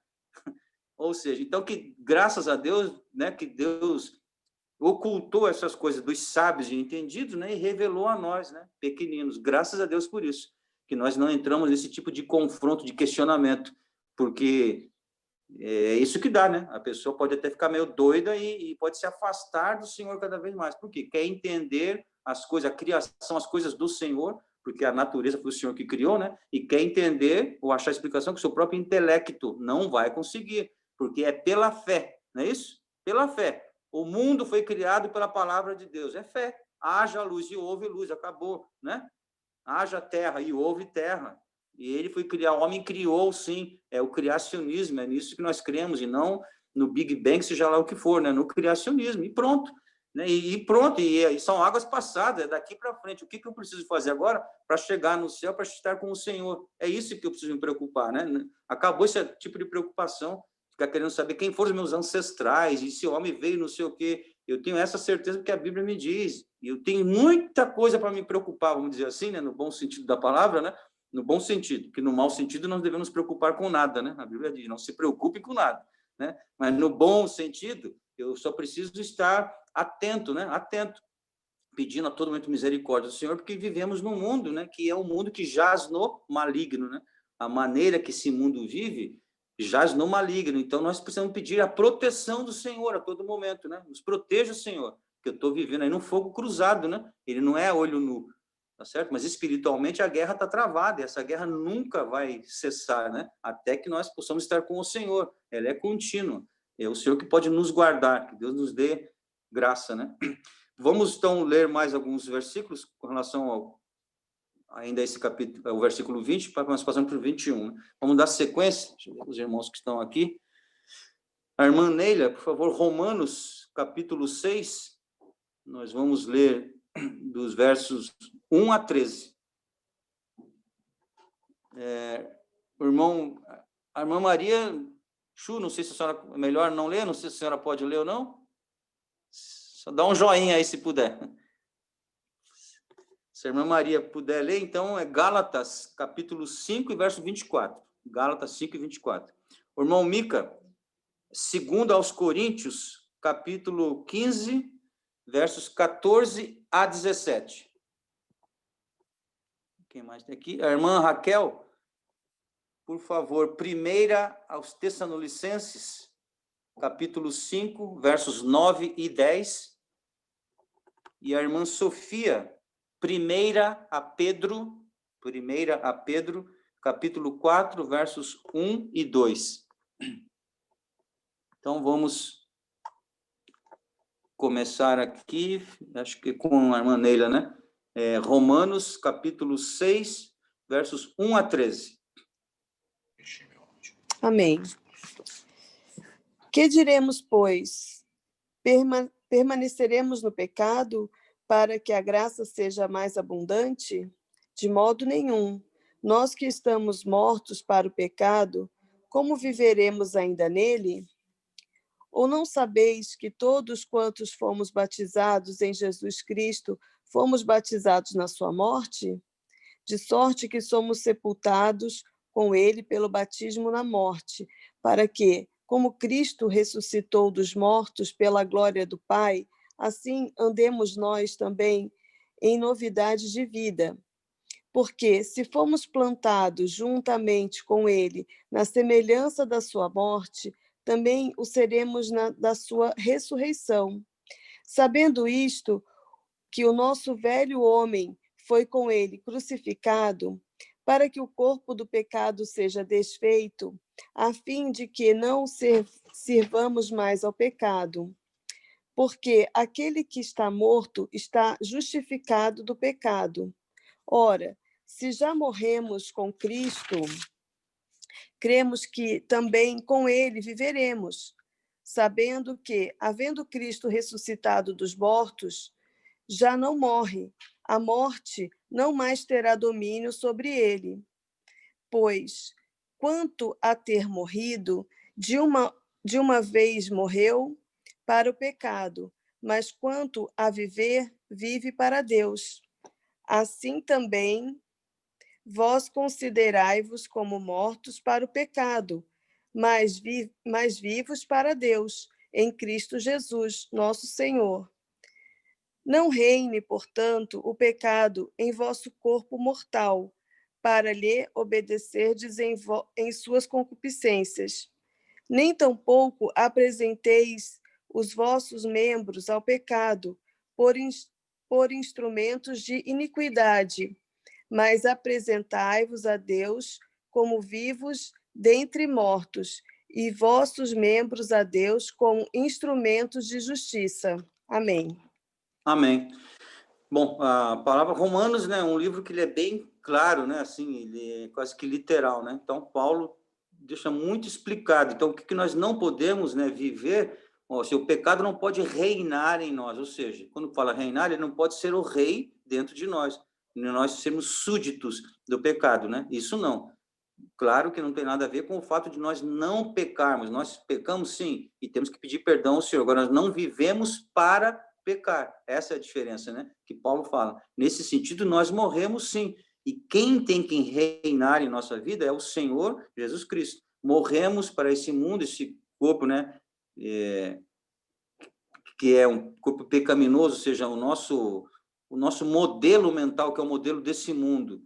S1: Ou seja, então que graças a Deus, né, que Deus ocultou essas coisas dos sábios e entendidos, né, e revelou a nós, né, pequeninos. Graças a Deus por isso, que nós não entramos nesse tipo de confronto, de questionamento, porque é isso que dá, né? A pessoa pode até ficar meio doida e pode se afastar do Senhor cada vez mais. Por quê? Quer entender as coisas, a criação, as coisas do Senhor, porque a natureza foi o Senhor que criou, né? E quer entender ou achar explicação que o seu próprio intelecto não vai conseguir, porque é pela fé, não é isso? Pela fé. O mundo foi criado pela palavra de Deus, é fé. Haja luz e houve luz, acabou, né? Haja terra e houve terra. E ele foi criar, o homem criou, sim, é o criacionismo, é nisso que nós cremos, e não no Big Bang, seja lá o que for, né? No criacionismo, e pronto. Né? E pronto, e são águas passadas, é daqui para frente. O que eu preciso fazer agora para chegar no céu, para estar com o Senhor? É isso que eu preciso me preocupar, né? Acabou esse tipo de preocupação, ficar querendo saber quem foram os meus ancestrais, e se o homem veio não sei o quê. Eu tenho essa certeza porque a Bíblia me diz, e eu tenho muita coisa para me preocupar, vamos dizer assim, né? No bom sentido da palavra, né? No bom sentido, que no mau sentido não devemos nos preocupar com nada, né? A Bíblia diz, não se preocupe com nada, né? Mas no bom sentido, eu só preciso estar atento, né? Atento, pedindo a todo momento misericórdia do Senhor, porque vivemos num mundo, né? Que é um mundo que jaz no maligno, né? A maneira que esse mundo vive jaz no maligno. Então nós precisamos pedir a proteção do Senhor a todo momento, né? Nos proteja, Senhor, que eu estou vivendo aí num fogo cruzado, né? Ele não é olho nu. Tá certo? Mas espiritualmente a guerra está travada, e essa guerra nunca vai cessar, né? Até que nós possamos estar com o Senhor. Ela é contínua. É o Senhor que pode nos guardar, que Deus nos dê graça, né? Vamos então ler mais alguns versículos com relação ao ainda esse capítulo, o versículo 20, para nós passarmos para o 21. Né? Vamos dar sequência, deixa eu ver os irmãos que estão aqui. A irmã Neila, por favor, Romanos, capítulo 6, nós vamos ler dos versos 1 a 13. A irmã Maria Chu, não sei se a senhora é melhor não ler, não sei se a senhora pode ler ou não. Só dá um joinha aí se puder. Se a irmã Maria puder ler, então é Gálatas, capítulo 5 e verso 24. Gálatas 5:24. O irmão Mica, 2 aos Coríntios, capítulo 15, versos 14 a 17. Quem mais tem aqui? A irmã Raquel, por favor, 1 aos Tessalonicenses, capítulo 5, versos 9 e 10. E a irmã Sofia, 1 a Pedro, capítulo 4, versos 1 e 2. Então, vamos começar aqui, acho que com a irmã Neila, né? Romanos, capítulo 6, versos 1 a 13.
S7: Amém. Que diremos, pois? Permaneceremos no pecado para que a graça seja mais abundante? De modo nenhum. Nós que estamos mortos para o pecado, como viveremos ainda nele? Ou não sabeis que todos quantos fomos batizados em Jesus Cristo, fomos batizados na sua morte? De sorte que somos sepultados com ele pelo batismo na morte, para que, como Cristo ressuscitou dos mortos pela glória do Pai, assim andemos nós também em novidade de vida. Porque, se fomos plantados juntamente com ele na semelhança da sua morte, também o seremos da sua ressurreição. Sabendo isto, que o nosso velho homem foi com ele crucificado, para que o corpo do pecado seja desfeito, a fim de que não sirvamos mais ao pecado. Porque aquele que está morto está justificado do pecado. Ora, se já morremos com Cristo, cremos que também com ele viveremos, sabendo que, havendo Cristo ressuscitado dos mortos, já não morre, a morte não mais terá domínio sobre ele. Pois, quanto a ter morrido, de uma vez morreu para o pecado, mas quanto a viver, vive para Deus. Assim também, vós considerai-vos como mortos para o pecado, mas vivos para Deus, em Cristo Jesus, nosso Senhor. Não reine, portanto, o pecado em vosso corpo mortal, para lhe obedecerdes em suas concupiscências. Nem tampouco apresenteis os vossos membros ao pecado por instrumentos de iniquidade, mas apresentai-vos a Deus como vivos dentre mortos, e vossos membros a Deus como instrumentos de justiça. Amém.
S1: Amém. Bom, a palavra Romanos, né, é um livro que ele é bem claro, né, assim, ele é quase que literal, né? Então, Paulo deixa muito explicado. Então, o que nós não podemos, né, viver, se o pecado não pode reinar em nós, ou seja, quando fala reinar, ele não pode ser o rei dentro de nós sermos súditos do pecado, né? Isso não. Claro que não tem nada a ver com o fato de nós não pecarmos. Nós pecamos, sim, e temos que pedir perdão ao Senhor. Agora, nós não vivemos para pecar. Essa é a diferença, né? Que Paulo fala. Nesse sentido, nós morremos, sim. E quem tem que reinar em nossa vida é o Senhor Jesus Cristo. Morremos para esse mundo, esse corpo, né? Que é um corpo pecaminoso, ou seja, o nosso modelo mental, que é o modelo desse mundo.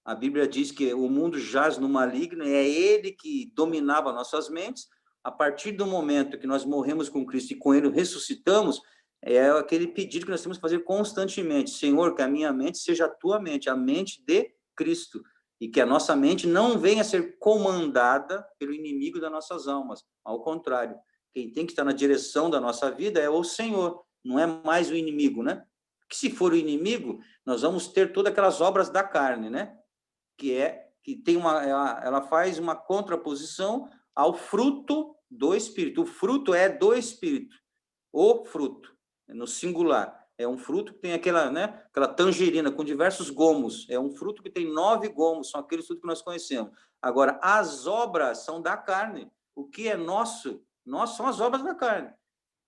S1: A Bíblia diz que o mundo jaz no maligno, é ele que dominava nossas mentes. A partir do momento que nós morremos com Cristo e com ele ressuscitamos, é aquele pedido que nós temos que fazer constantemente. Senhor, que a minha mente seja a tua mente, a mente de Cristo, e que a nossa mente não venha a ser comandada pelo inimigo das nossas almas. Ao contrário, quem tem que estar na direção da nossa vida é o Senhor, não é mais o inimigo, né? Que se for o inimigo, nós vamos ter todas aquelas obras da carne, né? Que tem ela faz uma contraposição ao fruto do Espírito. O fruto é do Espírito. O fruto, no singular. É um fruto que tem aquela tangerina com diversos gomos. É um fruto que tem 9 gomos, são aqueles frutos que nós conhecemos. Agora, as obras são da carne. O que é nosso são as obras da carne.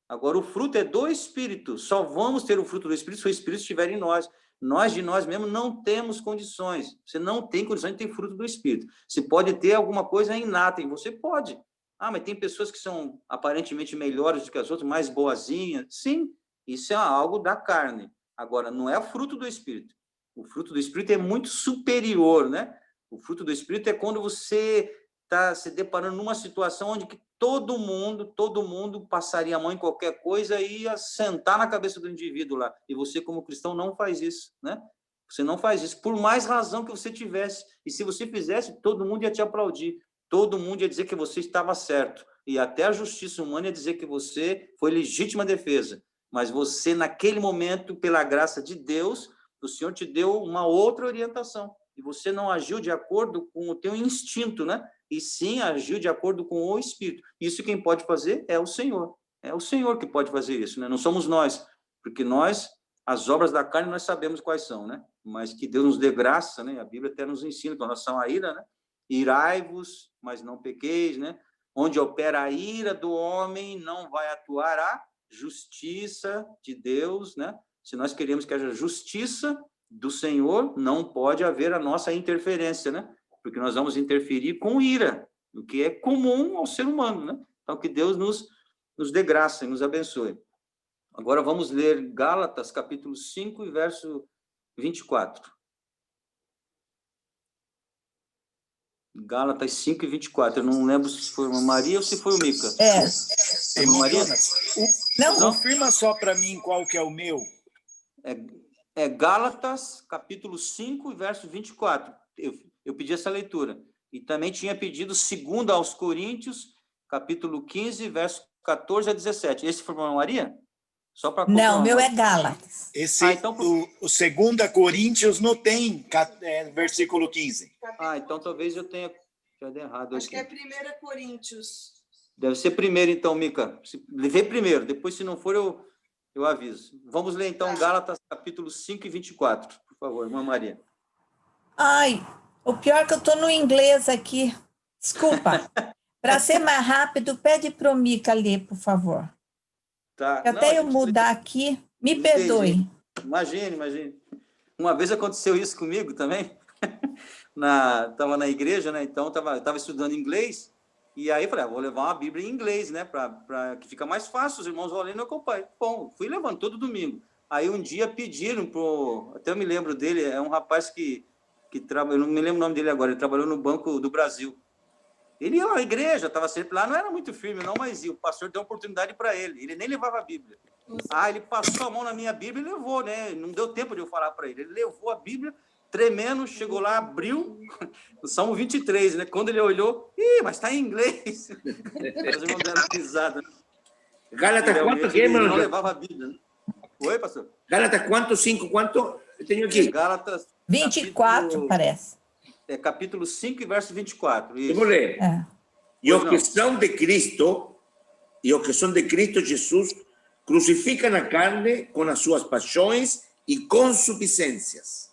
S1: Agora, o fruto é do Espírito. Só vamos ter o fruto do Espírito se o Espírito estiver em nós. Nós, de nós mesmos, não temos condições. Você não tem condições de ter fruto do Espírito. Você pode ter alguma coisa inata em você? Pode. Ah, mas tem pessoas que são aparentemente melhores do que as outras, mais boazinhas. Sim, isso é algo da carne. Agora, não é o fruto do Espírito. O fruto do Espírito é muito superior, né? O fruto do Espírito é quando você está se deparando numa situação onde que todo mundo passaria a mão em qualquer coisa e ia sentar na cabeça do indivíduo lá. E você, como cristão, não faz isso, né? Você não faz isso, por mais razão que você tivesse. E se você fizesse, todo mundo ia te aplaudir. Todo mundo ia dizer que você estava certo. E até a justiça humana ia dizer que você foi legítima defesa. Mas você, naquele momento, pela graça de Deus, o Senhor te deu uma outra orientação. E você não agiu de acordo com o teu instinto, né? E sim agiu de acordo com o Espírito. Isso quem pode fazer é o Senhor. É o Senhor que pode fazer isso, né? Não somos nós. Porque nós, as obras da carne, nós sabemos quais são, né? Mas que Deus nos dê graça, né? A Bíblia até nos ensina com relação à ira, né? Irai-vos, mas não pequeis, né? Onde opera a ira do homem, não vai atuar a justiça de Deus, né? Se nós queremos que haja justiça do Senhor, não pode haver a nossa interferência, né? Porque nós vamos interferir com ira, o que é comum ao ser humano, né? Então, que Deus nos dê graça e nos abençoe. Agora vamos ler Gálatas, capítulo 5, verso 24. Gálatas 5 e 24. Eu não lembro se foi uma Maria ou se foi o Mica.
S8: É
S1: uma Maria?
S8: Não, confirma só para mim qual que é o meu.
S1: É Gálatas, capítulo 5, verso 24. Eu pedi essa leitura. E também tinha pedido 2 aos Coríntios, capítulo 15, verso 14 a 17. Esse foi para Maria? Só para
S9: Não, o meu é Gálatas.
S8: Então, o 2 Coríntios não tem versículo 15.
S1: Então talvez eu tenha errado.
S7: Acho que é 1 Coríntios.
S1: Deve ser primeiro, então, Mica. Levei primeiro, depois, se não for, eu aviso. Vamos ler, então, Gálatas, capítulo 5 e 24. Por favor, irmã Maria.
S9: Ai, o pior é que eu estou no inglês aqui. Desculpa. Para ser mais rápido, pede para o Mica ler, por favor.
S1: Tá.
S9: Até eu mudar aqui, me perdoe.
S1: Imagine. Uma vez aconteceu isso comigo também. Estava na igreja, né? Então, estava estudando inglês. E aí, falei, vou levar uma Bíblia em inglês, né? Para que fica mais fácil, os irmãos vão lendo e eu acompanho. Bom, fui levando todo domingo. Aí, um dia, pediram até eu me lembro dele, é um rapaz que trabalha, eu não me lembro o nome dele agora, ele trabalhou no Banco do Brasil. Ele ia à igreja, estava sempre lá, não era muito firme, não, mas o pastor deu uma oportunidade para ele. Ele nem levava a Bíblia. Ele passou a mão na minha Bíblia e levou, né? Não deu tempo de eu falar para ele. Ele levou a Bíblia, tremendo, chegou lá, abriu o Salmo 23, né? Quando ele olhou, mas está em inglês. Os irmãos deram risada.
S3: Gálatas, quanto que é,
S1: mano?
S3: Não
S1: levava a Bíblia. Né? Oi, pastor?
S3: Gálatas, quanto? 5, quanto? Eu tenho aqui.
S1: Gálatas.
S9: 24, parece.
S1: Capítulo 5 e verso 24. Isso.
S3: Eu vou ler. E os que são de Cristo, Jesus, crucificam a carne com as suas paixões e concupiscências.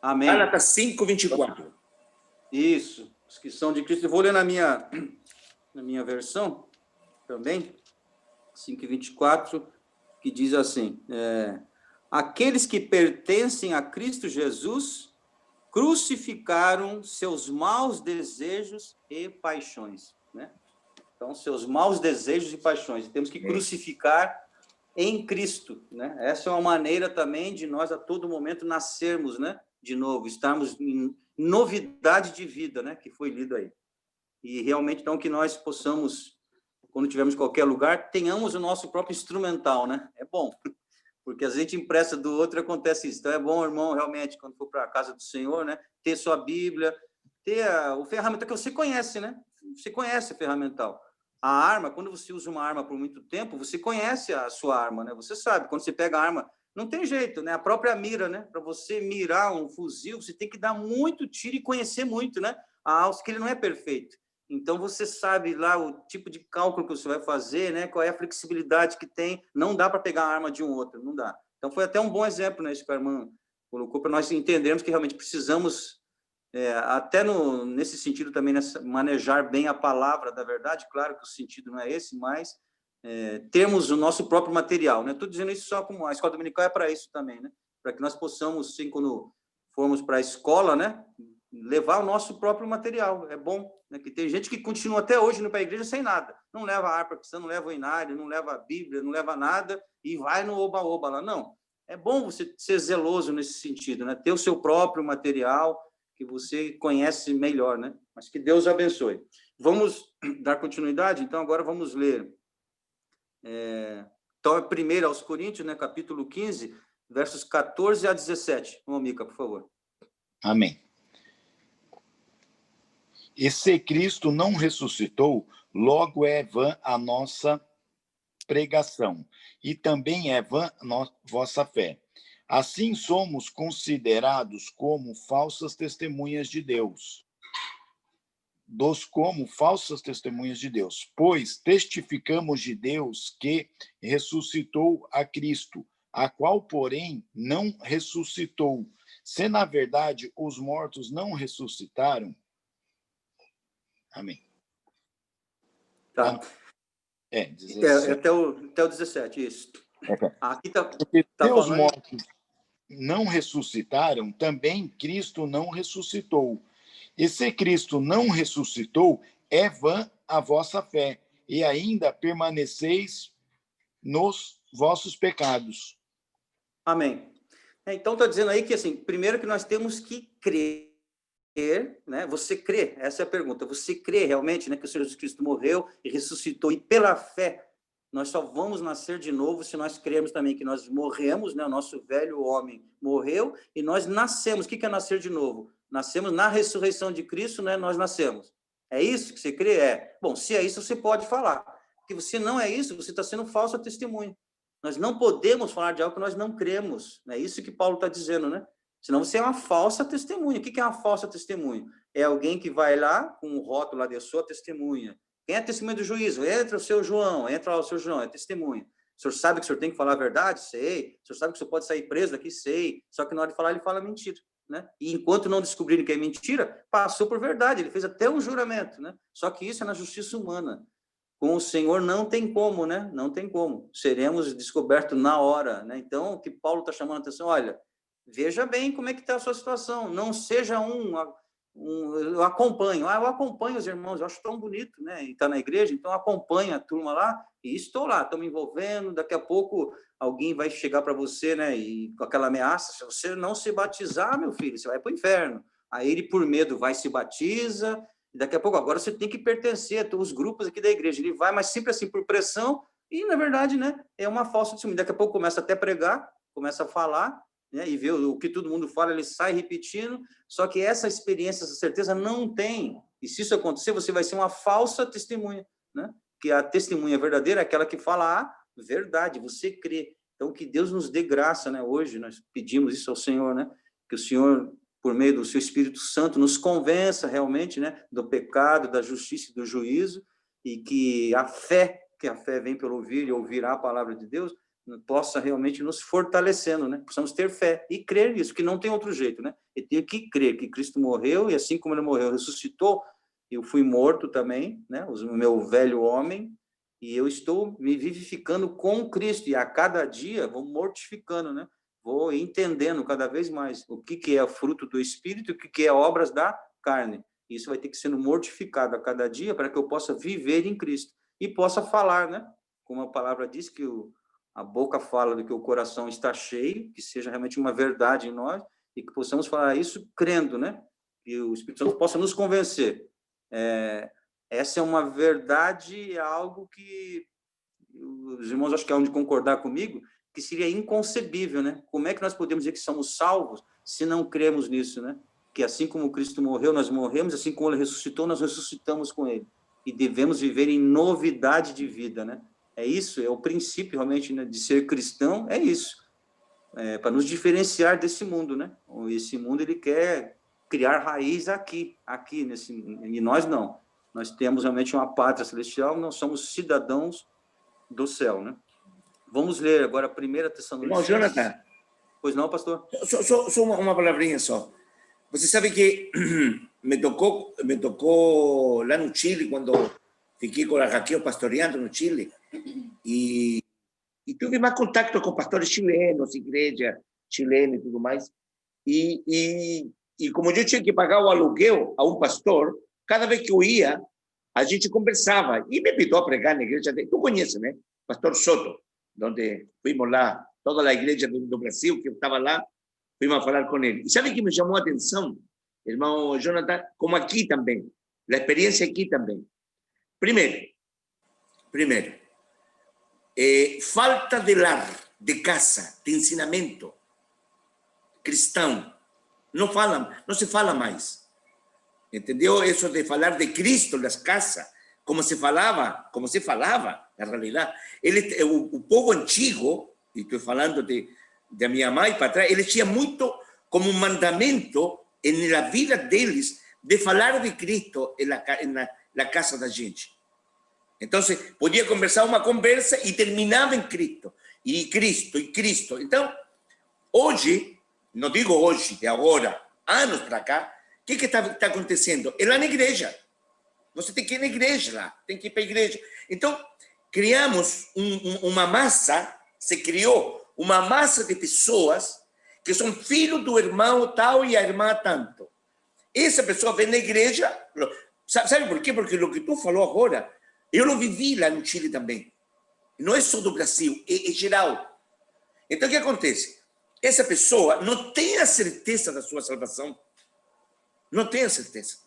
S1: Amém.
S3: Gálatas 5, 24.
S1: Isso. Os que são de Cristo. Eu vou ler na minha versão também. 5 e 24, que diz assim: aqueles que pertencem a Cristo Jesus crucificaram seus maus desejos e paixões, né? Então, seus maus desejos e paixões. E temos que crucificar em Cristo, né? Essa é uma maneira também de nós, a todo momento, nascermos, né? De novo, estarmos em novidade de vida, né? Que foi lido aí. E realmente, então, que nós possamos, quando tivermos em qualquer lugar, tenhamos o nosso próprio instrumental, né? É bom. Porque a gente empresta do outro, acontece isso. Então, é bom, irmão, realmente, quando for para a casa do Senhor, né, ter sua Bíblia, ter o ferramental que você conhece, né? Você conhece o ferramental. A arma, quando você usa uma arma por muito tempo, você conhece a sua arma, né? Você sabe, quando você pega a arma, não tem jeito, né? A própria mira, né? Para você mirar um fuzil, você tem que dar muito tiro e conhecer muito, né? A alça, que ele não é perfeito. Então, você sabe lá o tipo de cálculo que você vai fazer, né? Qual é a flexibilidade que tem. Não dá para pegar a arma de um outro, não dá. Então, foi até um bom exemplo, né? Isso que a irmã colocou, para nós entendermos que realmente precisamos, até nesse sentido também, manejar bem a palavra da verdade. Claro que o sentido não é esse, mas termos o nosso próprio material, né? Estou dizendo isso só como a escola dominical é para isso também, né? para que nós possamos, assim, quando formos para a escola, né, levar o nosso próprio material. É bom, né, que tem gente que continua até hoje indo para a igreja sem nada. Não leva a harpa cristã, não leva o inário, não leva a Bíblia, não leva nada e vai no oba-oba lá. Não. É bom você ser zeloso nesse sentido, né? Ter o seu próprio material que você conhece melhor, né? Mas que Deus abençoe. Vamos dar continuidade? Então, agora vamos ler. Então, é 1 aos Coríntios, né? Capítulo 15, versos 14 a 17. Vamos, Mica, por favor.
S8: Amém. E se Cristo não ressuscitou, logo é vã a nossa pregação, e também é vã vossa fé. Assim somos considerados como falsas testemunhas de Deus. Pois testificamos de Deus que ressuscitou a Cristo, a qual, porém, não ressuscitou. Se, na verdade, os mortos não ressuscitaram. Amém.
S1: Tá.
S8: 17.
S1: Até o 17, isso. Aqui
S8: Porque
S1: tá
S8: se os
S1: falando...
S8: mortos não ressuscitaram, também Cristo não ressuscitou. E se Cristo não ressuscitou, é vã a vossa fé, e ainda permaneceis nos vossos pecados.
S1: Amém. Então, está dizendo aí que, assim, primeiro que nós temos que crer, né? Você crê? Essa é a pergunta. Você crê realmente, né, que o Senhor Jesus Cristo morreu e ressuscitou, e pela fé nós só vamos nascer de novo se nós crermos também que nós morremos, né? O nosso velho homem morreu e nós nascemos. O que é nascer de novo? Nascemos na ressurreição de Cristo, né? Nós nascemos. É isso que você crê? É. Bom, se é isso, você pode falar. Porque se não é isso, você está sendo falso testemunho. Nós não podemos falar de algo que nós não cremos. É isso que Paulo está dizendo, né? Senão você é uma falsa testemunha. O que é uma falsa testemunha? É alguém que vai lá com um rótulo lá de sua testemunha. Quem é testemunha do juízo? Entra o seu João, é testemunha. O senhor sabe que o senhor tem que falar a verdade? Sei. O senhor sabe que o senhor pode sair preso daqui? Sei. Só que na hora de falar, ele fala mentira, né? E enquanto não descobrirem que é mentira, passou por verdade. Ele fez até um juramento, né? Só que isso é na justiça humana. Com o Senhor não tem como, né? Não tem como. Seremos descobertos na hora, né? Então, o que Paulo está chamando a atenção, olha, veja bem como é que está a sua situação. Não seja eu acompanho. Eu acompanho os irmãos, eu acho tão bonito, né? E está na igreja, então acompanho a turma lá e estou lá, estou me envolvendo. Daqui a pouco alguém vai chegar para você, né? E com aquela ameaça, se você não se batizar, meu filho, você vai para o inferno. Aí ele, por medo, vai se batiza. Daqui a pouco, agora você tem que pertencer a os grupos aqui da igreja. Ele vai, mas sempre assim, por pressão, e, na verdade, né, é uma falsa testemunha. Daqui a pouco começa até a pregar, começa a falar, né, e vê o que todo mundo fala, ele sai repetindo, só que essa experiência, essa certeza não tem. E se isso acontecer, você vai ser uma falsa testemunha, né? Que a testemunha verdadeira é aquela que fala a verdade, você crê. Então, que Deus nos dê graça, né? Hoje nós pedimos isso ao Senhor, né? Que o Senhor, por meio do seu Espírito Santo, nos convença realmente, né, do pecado, da justiça e do juízo, e que a fé vem pelo ouvir e ouvir a palavra de Deus, possa realmente nos fortalecendo, né? Precisamos ter fé e crer nisso, que não tem outro jeito, né? E ter que crer que Cristo morreu, e assim como ele morreu, ressuscitou, eu fui morto também, né? O meu velho homem, e eu estou me vivificando com Cristo, e a cada dia vou mortificando, né? Vou entendendo cada vez mais o que é fruto do Espírito e o que é obras da carne. Isso vai ter que ser mortificado a cada dia para que eu possa viver em Cristo e possa falar, né? Como a palavra diz, que a boca fala do que o coração está cheio, que seja realmente uma verdade em nós e que possamos falar isso crendo, né? Que o Espírito Santo possa nos convencer. Essa é uma verdade, é algo que os irmãos acho que hão de concordar comigo, que seria inconcebível, né? Como é que nós podemos dizer que somos salvos se não cremos nisso, né? Que assim como Cristo morreu, nós morremos, assim como ele ressuscitou, nós ressuscitamos com ele. E devemos viver em novidade de vida, né? É isso, é o princípio realmente, né, de ser cristão, é isso. Para nos diferenciar desse mundo, né? Esse mundo, ele quer criar raiz aqui, e nós não. Nós temos realmente uma pátria celestial, nós somos cidadãos do céu, né? Vamos ler agora a 1 Tessalonicenses.
S3: Irmão Jonathan.
S1: Pois não, pastor?
S3: Só uma palavrinha só. Você sabe que me tocou lá no Chile, quando fiquei com a Raquel pastoreando no Chile, e tive mais contato com pastores chilenos, igreja, chileno e tudo mais. E como eu tinha que pagar o aluguel a um pastor, cada vez que eu ia, a gente conversava. E me invitou a pregar na igreja. Tu conhece, né? Pastor Soto, onde fomos lá, toda a igreja do Brasil que estava lá, fomos a falar com ele. E sabe que me chamou a atenção, irmão Jonathan? Como aqui também, a experiência aqui também. Primeiro, falta de lar, de casa, de ensinamento cristão. Não se fala mais. Entendeu? Isso de falar de Cristo nas casas, como se falava, na realidade. O povo antigo, e estou falando de minha mãe para trás, eles tinham muito como um mandamento na vida deles de falar de Cristo na casa da gente. Então, podia conversar uma conversa e terminava em Cristo. E Cristo. Então, hoje, não digo hoje, de agora, anos para cá, o que está acontecendo? É lá na igreja. Você tem que ir na igreja lá, tem que ir para a igreja. Então, criamos uma massa, se criou uma massa de pessoas que são filhos do irmão tal e a irmã tanto. Essa pessoa vem na igreja, sabe por quê? Porque o que tu falou agora, eu lo vivi lá no Chile também. Não é só do Brasil, é geral. Então, o que acontece? Essa pessoa não tem a certeza da sua salvação. Não tem a certeza.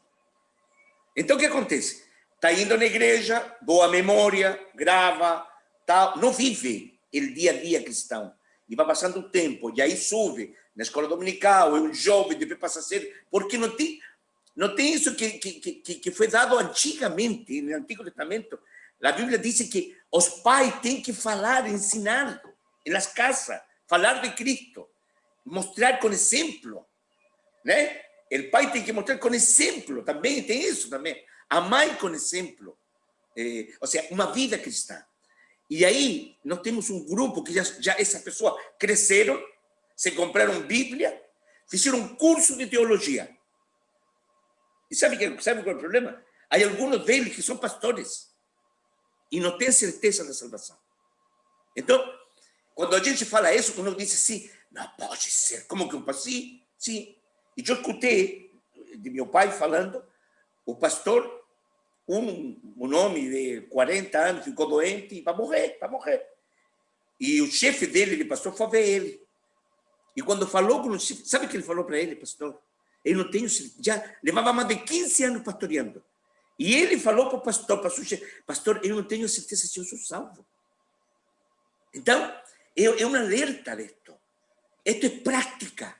S3: Então, o que acontece? Está indo na igreja, boa memória, grava, tal, não vive o dia a dia cristão. E vai passando o tempo, e aí sube na escola dominical, é um jovem, depois passa a ser... Porque não tem isso que foi dado antigamente, no Antigo Testamento. A Bíblia diz que os pais têm que falar, ensinar nas casas, falar de Cristo, mostrar com exemplo, né? O pai tem que mostrar com exemplo, também tem isso também. A mãe com exemplo, ou seja, uma vida cristã. E aí nós temos um grupo que já essa pessoa cresceram, se compraram Bíblia, fizeram um curso de teologia. E sabe qual é o problema? Há alguns deles que são pastores e não têm certeza da salvação. Então, quando a gente fala isso, uno diz assim, não pode ser, como que um pastor? Sim. E eu escutei de meu pai falando, o pastor, um homem de 40 anos, ficou doente e vai morrer. E o chefe dele, de pastor, foi ver ele. E quando falou com o chefe, sabe o que ele falou para ele, pastor? Eu não tenho, já levava mais de 15 anos pastoreando. E ele falou para o pastor, pastor, eu não tenho certeza se eu sou salvo. Então, é um alerta disto. Isto é prática.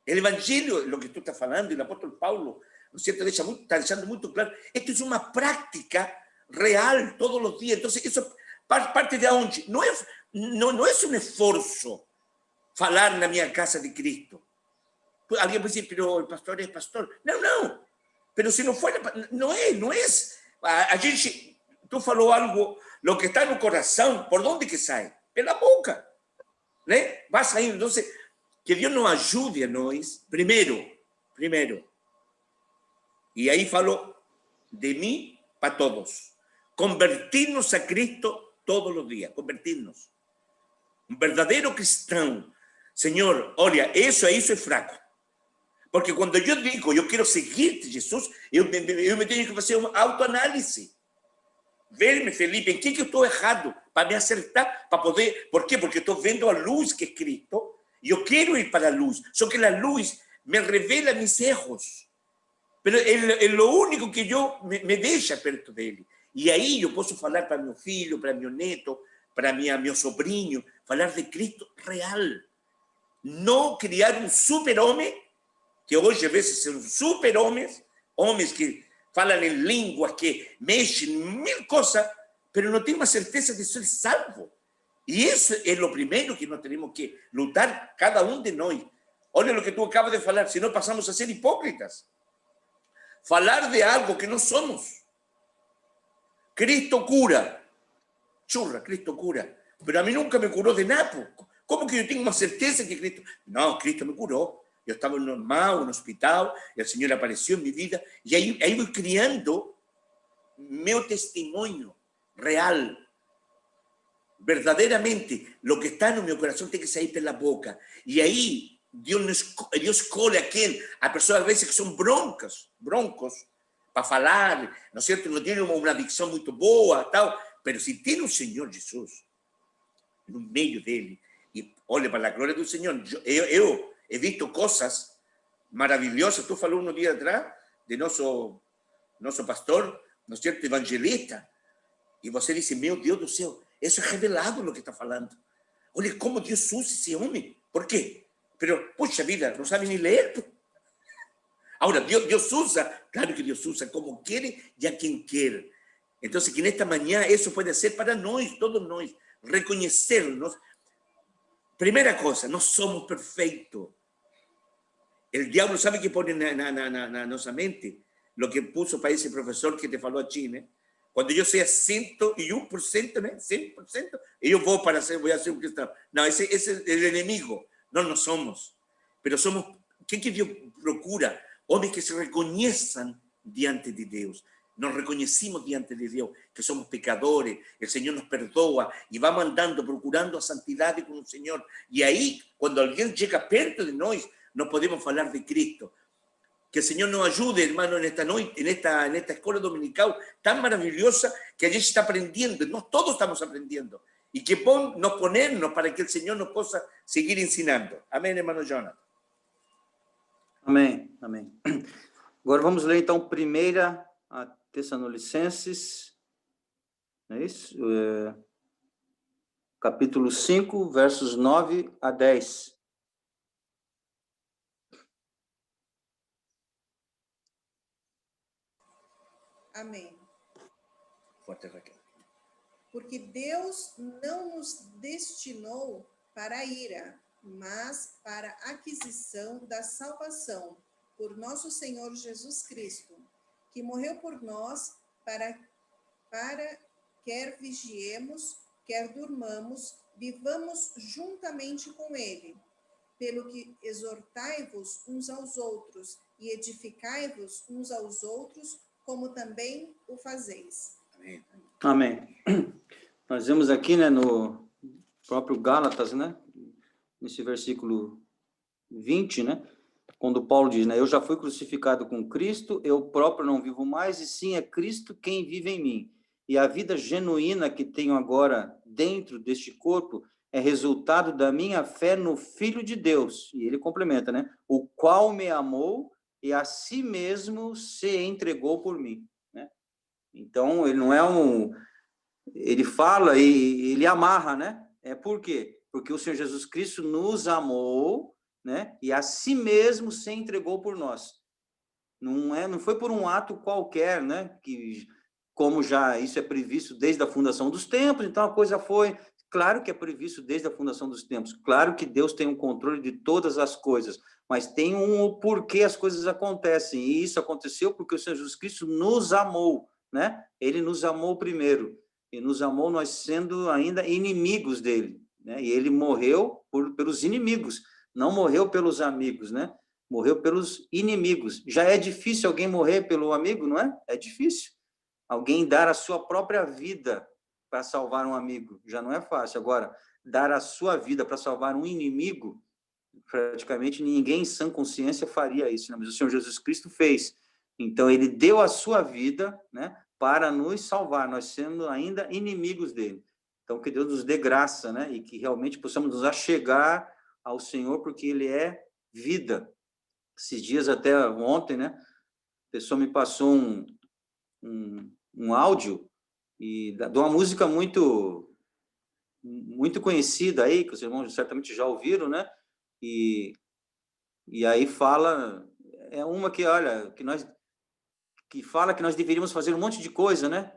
S3: O evangelho, o que tu está falando, e o apóstolo Paulo, não sei, está deixando muito claro, isto é uma prática real todos os dias. Então, isso parte de onde? Não é um esforço falar na minha casa de Cristo. Alguém vai dizer, pero o pastor é pastor. Não. Pero se não for, não é. A gente, tu falou algo, o que está no coração, por onde que sai? Pela boca. Né? Vai saindo. Então, que Deus nos ajude a nós, primeiro. E aí falou de mim para todos. Convertir-nos a Cristo todos os dias. Convertir-nos. Um verdadeiro cristão. Senhor, olha, isso é fraco. Porque quando eu digo, eu quero seguir Jesus, eu me tenho que fazer uma autoanálise. Ver-me, Felipe, em que eu estou errado, para me acertar, para poder... Por quê? Porque estou vendo a luz que é Cristo, e eu quero ir para a luz. Só que a luz me revela mis erros. Mas é o único que me deixa perto dele. E aí eu posso falar para meu filho, para meu neto, para meu sobrinho, falar de Cristo real. Não criar um super-homem, que hoje, às vezes, são super-homens, homens que falam em língua, que mexem em mil coisas, mas não têm uma certeza de ser salvo. E isso é o primeiro que nós temos que lutar, cada um de nós. Olha o que tu acabas de falar, senão passamos a ser hipócritas. Falar de algo que não somos. Cristo cura. Churra, Cristo cura. Mas a mim nunca me curou de nada. Como que eu tenho uma certeza que Cristo... Não, Cristo me curou. Eu estava normal, no hospital, e o Senhor apareceu em minha vida, e aí vou criando meu testemunho real verdadeiramente, lo que está no meu coração tem que sair pela boca. E aí, Deus escolhe a pessoas às vezes que são broncos para falar, não é certo? Não tem uma dicção muito boa, tal, mas se tem o Senhor Jesus no meio dele, e olha para a glória do Senhor, eu he visto coisas maravilhosas. Tu falou um dia atrás de nosso pastor, não é certo, evangelista, e você disse, meu Deus do céu, isso é revelado o que está falando. Olha como Deus usa esse homem. Por quê? Pero, puxa vida, não sabe nem ler. Agora, Deus usa, claro que Deus usa como quer e a quem quer. Então, que nesta manhã isso pode ser para nós, todos nós, reconhecernos. Primeira coisa, nós somos perfeitos. O diabo sabe que põe na nossa mente o que puso para esse professor que te falou aqui, né? Quando eu seja 101%, né? 100%, eu vou ser um cristão. Não, esse é o inimigo. Nós não somos. Mas somos, o que Deus procura? Homens que se reconheçam diante de Deus. Nos reconhecemos diante de Deus que somos pecadores, o Senhor nos perdoa e vai mandando, procurando a santidade com o Senhor. E aí, quando alguém chega perto de nós, nós podemos falar de Cristo. Que o Senhor nos ajude, hermano, nesta noite, nesta escola dominical tan maravillosa que a gente está aprendiendo, nós todos estamos aprendiendo, y que nos ponernos para que el Señor nos possa seguir ensinando. Amém, hermano Jonathan?
S1: Amém, amém. Agora vamos ler, então, 1 Tessalonicenses, não é isso? Capítulo 5, versos 9 a 10.
S2: Amém.
S3: Forte, Raquel.
S2: Porque Deus não nos destinou para a ira, mas para a aquisição da salvação por nosso Senhor Jesus Cristo, que morreu por nós para quer vigiemos, quer durmamos, vivamos juntamente com ele. Pelo que exortai-vos uns aos outros e edificai-vos uns aos outros, como também o fazeis.
S3: Amém.
S1: Amém. Nós vemos aqui, né, no próprio Gálatas, né, nesse versículo 20, né, quando Paulo diz, né, eu já fui crucificado com Cristo, eu próprio não vivo mais, e sim é Cristo quem vive em mim. E a vida genuína que tenho agora dentro deste corpo é resultado da minha fé no Filho de Deus. E ele complementa, né, o qual me amou e a si mesmo se entregou por mim, né? Então, ele não é ele fala e ele amarra, né? Por quê? Porque o Senhor Jesus Cristo nos amou, né? E a si mesmo se entregou por nós. Não foi por um ato qualquer, né? Que, como já isso é previsto desde a fundação dos tempos, então a coisa foi... Claro que é previsto desde a fundação dos tempos. Claro que Deus tem um controle de todas as coisas, mas tem um porquê as coisas acontecem. E isso aconteceu porque o Senhor Jesus Cristo nos amou, né? Ele nos amou primeiro. E nos amou nós sendo ainda inimigos dele, né? E ele morreu pelos inimigos, não morreu pelos amigos, né? Morreu pelos inimigos. Já é difícil alguém morrer pelo amigo, não é? É difícil. Alguém dar a sua própria vida para salvar um amigo, já não é fácil. Agora, dar a sua vida para salvar um inimigo, praticamente ninguém em sã consciência faria isso, né? Mas o Senhor Jesus Cristo fez. Então, ele deu a sua vida, né, para nos salvar, nós sendo ainda inimigos dele. Então, que Deus nos dê graça, né, e que realmente possamos nos achegar ao Senhor, porque ele é vida. Esses dias, até ontem, né, a pessoa me passou um áudio e de uma música muito conhecida aí, que os irmãos certamente já ouviram, né? E aí fala, é uma que, olha, que fala que nós deveríamos fazer um monte de coisa, né?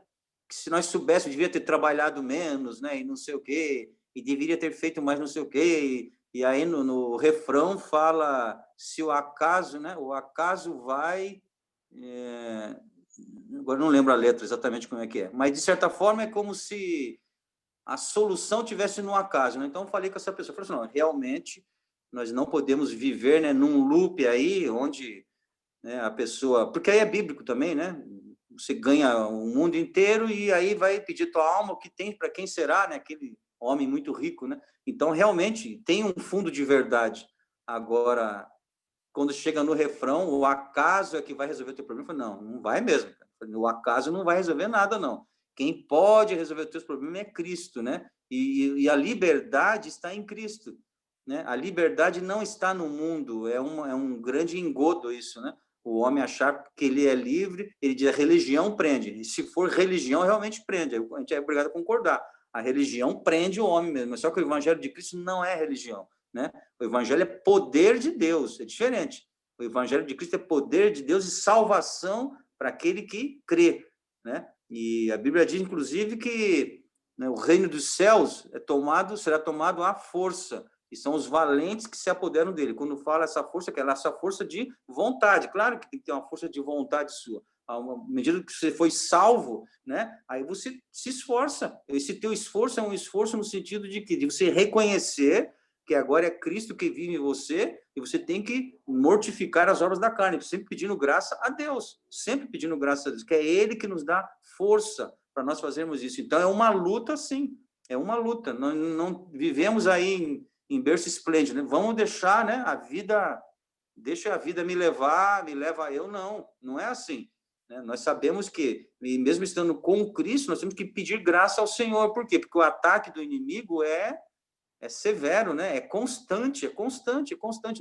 S1: Que se nós soubéssemos, devia ter trabalhado menos, né? E não sei o quê, e deveria ter feito mais não sei o quê. E aí no refrão fala, se o acaso, né? O acaso vai... Agora não lembro a letra exatamente como é que é, mas de certa forma é como se a solução tivesse no acaso, né? Então eu falei com essa pessoa, falei assim, não, realmente nós não podemos viver, né, num loop aí onde, né, a pessoa, porque aí é bíblico também, né? Você ganha o mundo inteiro e aí vai pedir tua alma, o que tem, para quem será, né? homem muito rico, né? Então, realmente, tem um fundo de verdade. Agora, quando chega no refrão, o acaso é que vai resolver o teu problema. Eu falo, não vai mesmo. O acaso não vai resolver nada, não. Quem pode resolver os teus problemas é Cristo, né? E a liberdade está em Cristo, né? A liberdade não está no mundo, é um grande engodo isso, né? O homem achar que ele é livre, ele diz a religião prende. E se for religião, realmente prende. A gente é obrigado a concordar. A religião prende o homem mesmo. Só que o evangelho de Cristo não é religião, né? O evangelho é poder de Deus, é diferente. O evangelho de Cristo é poder de Deus e salvação para aquele que crê, né? E a Bíblia diz, inclusive, que, né, o reino dos céus será tomado à força, e são os valentes que se apoderam dele. Quando fala essa força, que é essa força de vontade. Claro que tem que ter uma força de vontade sua. À medida que você foi salvo, né, aí você se esforça. Esse teu esforço é um esforço no sentido de você reconhecer que agora é Cristo que vive em você, e você tem que mortificar as obras da carne, sempre pedindo graça a Deus, sempre pedindo graça a Deus, que é Ele que nos dá força para nós fazermos isso. Então, é uma luta, sim, é uma luta. Nós não vivemos aí em berço esplêndido, né? Vamos deixar, né, deixa a vida me leva eu, não é assim. Né? Nós sabemos que, mesmo estando com Cristo, nós temos que pedir graça ao Senhor. Por quê? Porque o ataque do inimigo é severo, né? É constante,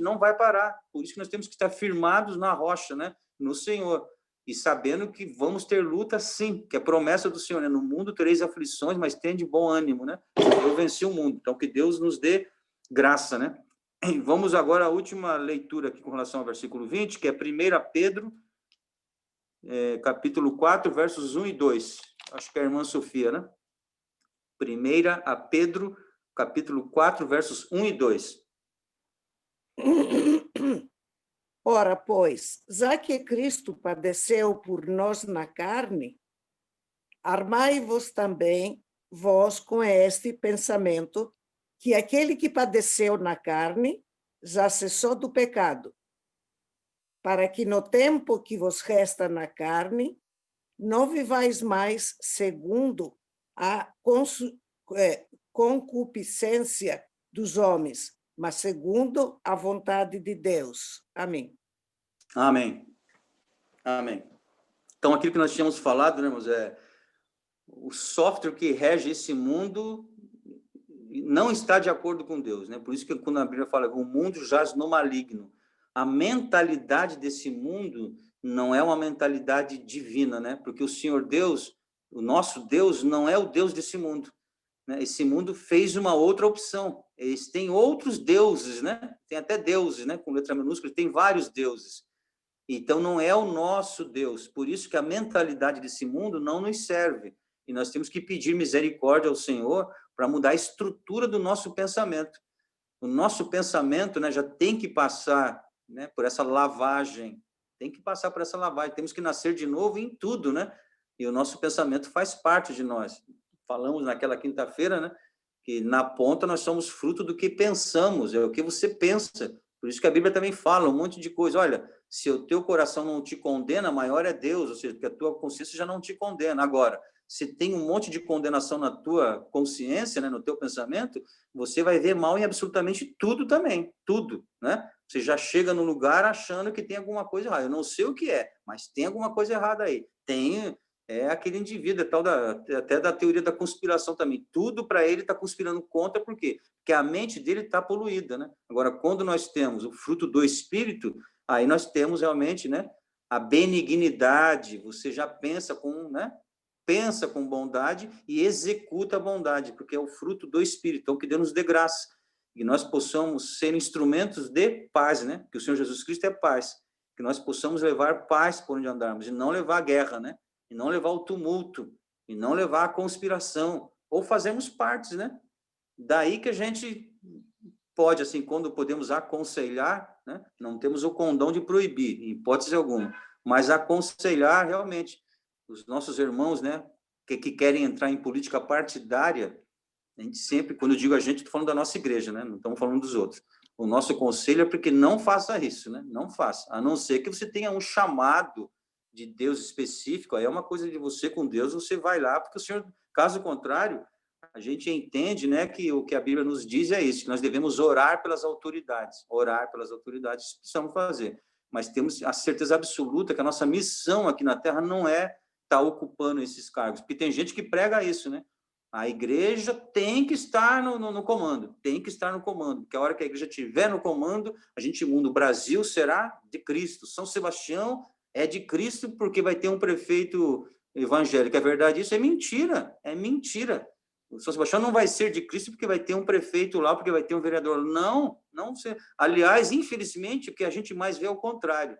S1: não vai parar. Por isso que nós temos que estar firmados na rocha, né? No Senhor. E sabendo que vamos ter luta, sim, que é promessa do Senhor, né? No mundo tereis aflições, mas tende bom ânimo, né? Eu venci o mundo. Então, que Deus nos dê graça, né? E vamos agora à última leitura aqui com relação ao versículo 20, que é 1 Pedro, capítulo 4, versos 1 e 2. Acho que é a irmã Sofia, né? 1 Pedro, capítulo 4, versos 1 e 2.
S10: Ora, pois, já que Cristo padeceu por nós na carne, armai-vos também, vós, com este pensamento, que aquele que padeceu na carne já cessou do pecado, para que no tempo que vos resta na carne, não vivais mais segundo a concupiscência dos homens, mas segundo a vontade de Deus. Amém.
S1: Amém. Amém. Então, aquilo que nós tínhamos falado, né, irmãos, o software que rege esse mundo não está de acordo com Deus, né? Por isso que quando a Bíblia fala que o mundo jaz no maligno, a mentalidade desse mundo não é uma mentalidade divina, né? Porque o Senhor Deus, o nosso Deus, não é o Deus desse mundo. Esse mundo fez uma outra opção. Eles têm outros deuses, né? Tem até deuses, né? Com letra minúscula, tem vários deuses. Então, não é o nosso Deus. Por isso que a mentalidade desse mundo não nos serve. E nós temos que pedir misericórdia ao Senhor para mudar a estrutura do nosso pensamento. O nosso pensamento, né, já tem que passar, né, por essa lavagem. Tem que passar por essa lavagem. Temos que nascer de novo em tudo, né? E o nosso pensamento faz parte de nós. Falamos naquela quinta-feira, né, que na ponta nós somos fruto do que pensamos, é o que você pensa. Por isso que a Bíblia também fala um monte de coisa. Olha, se o teu coração não te condena, maior é Deus, ou seja, porque a tua consciência já não te condena. Agora, se tem um monte de condenação na tua consciência, né, no teu pensamento, você vai ver mal em absolutamente tudo também, tudo, né? Você já chega no lugar achando que tem alguma coisa errada. Eu não sei o que é, mas tem alguma coisa errada aí. Tem... aquele indivíduo, até da teoria da conspiração também. Tudo para ele está conspirando contra, por quê? Porque a mente dele está poluída, né? Agora, quando nós temos o fruto do Espírito, aí nós temos realmente, né, a benignidade, você já pensa com, né, pensa com bondade e executa a bondade, porque é o fruto do Espírito, então que Deus nos dê graça, e nós possamos ser instrumentos de paz, né? Que o Senhor Jesus Cristo é paz, que nós possamos levar paz por onde andarmos, e não levar guerra, né? E não levar o tumulto, e não levar a conspiração, ou fazemos partes, né? Daí que a gente pode, assim, quando podemos aconselhar, né? Não temos o condão de proibir, em hipótese alguma, mas aconselhar realmente os nossos irmãos, né? Que querem entrar em política partidária. A gente sempre, quando eu digo a gente, estou falando da nossa igreja, né? Não estamos falando dos outros. O nosso conselho é porque não faça isso, né? Não faça, a não ser que você tenha um chamado de Deus específico, aí é uma coisa de você com Deus, você vai lá, porque o Senhor, caso contrário, A gente entende, né, que o que a Bíblia nos diz é isso, que nós devemos orar pelas autoridades, precisamos fazer. Mas temos a certeza absoluta que a nossa missão aqui na Terra não é estar ocupando esses cargos, porque tem gente que prega isso, né? A igreja tem que estar no comando, porque a hora que a igreja estiver no comando, a gente muda. O Brasil será de Cristo, São Sebastião é de Cristo, porque vai ter um prefeito evangélico. É verdade isso? É mentira, O São Sebastião não vai ser de Cristo porque vai ter um prefeito lá, porque vai ter um vereador. Não. Aliás, infelizmente, o que a gente mais vê é o contrário.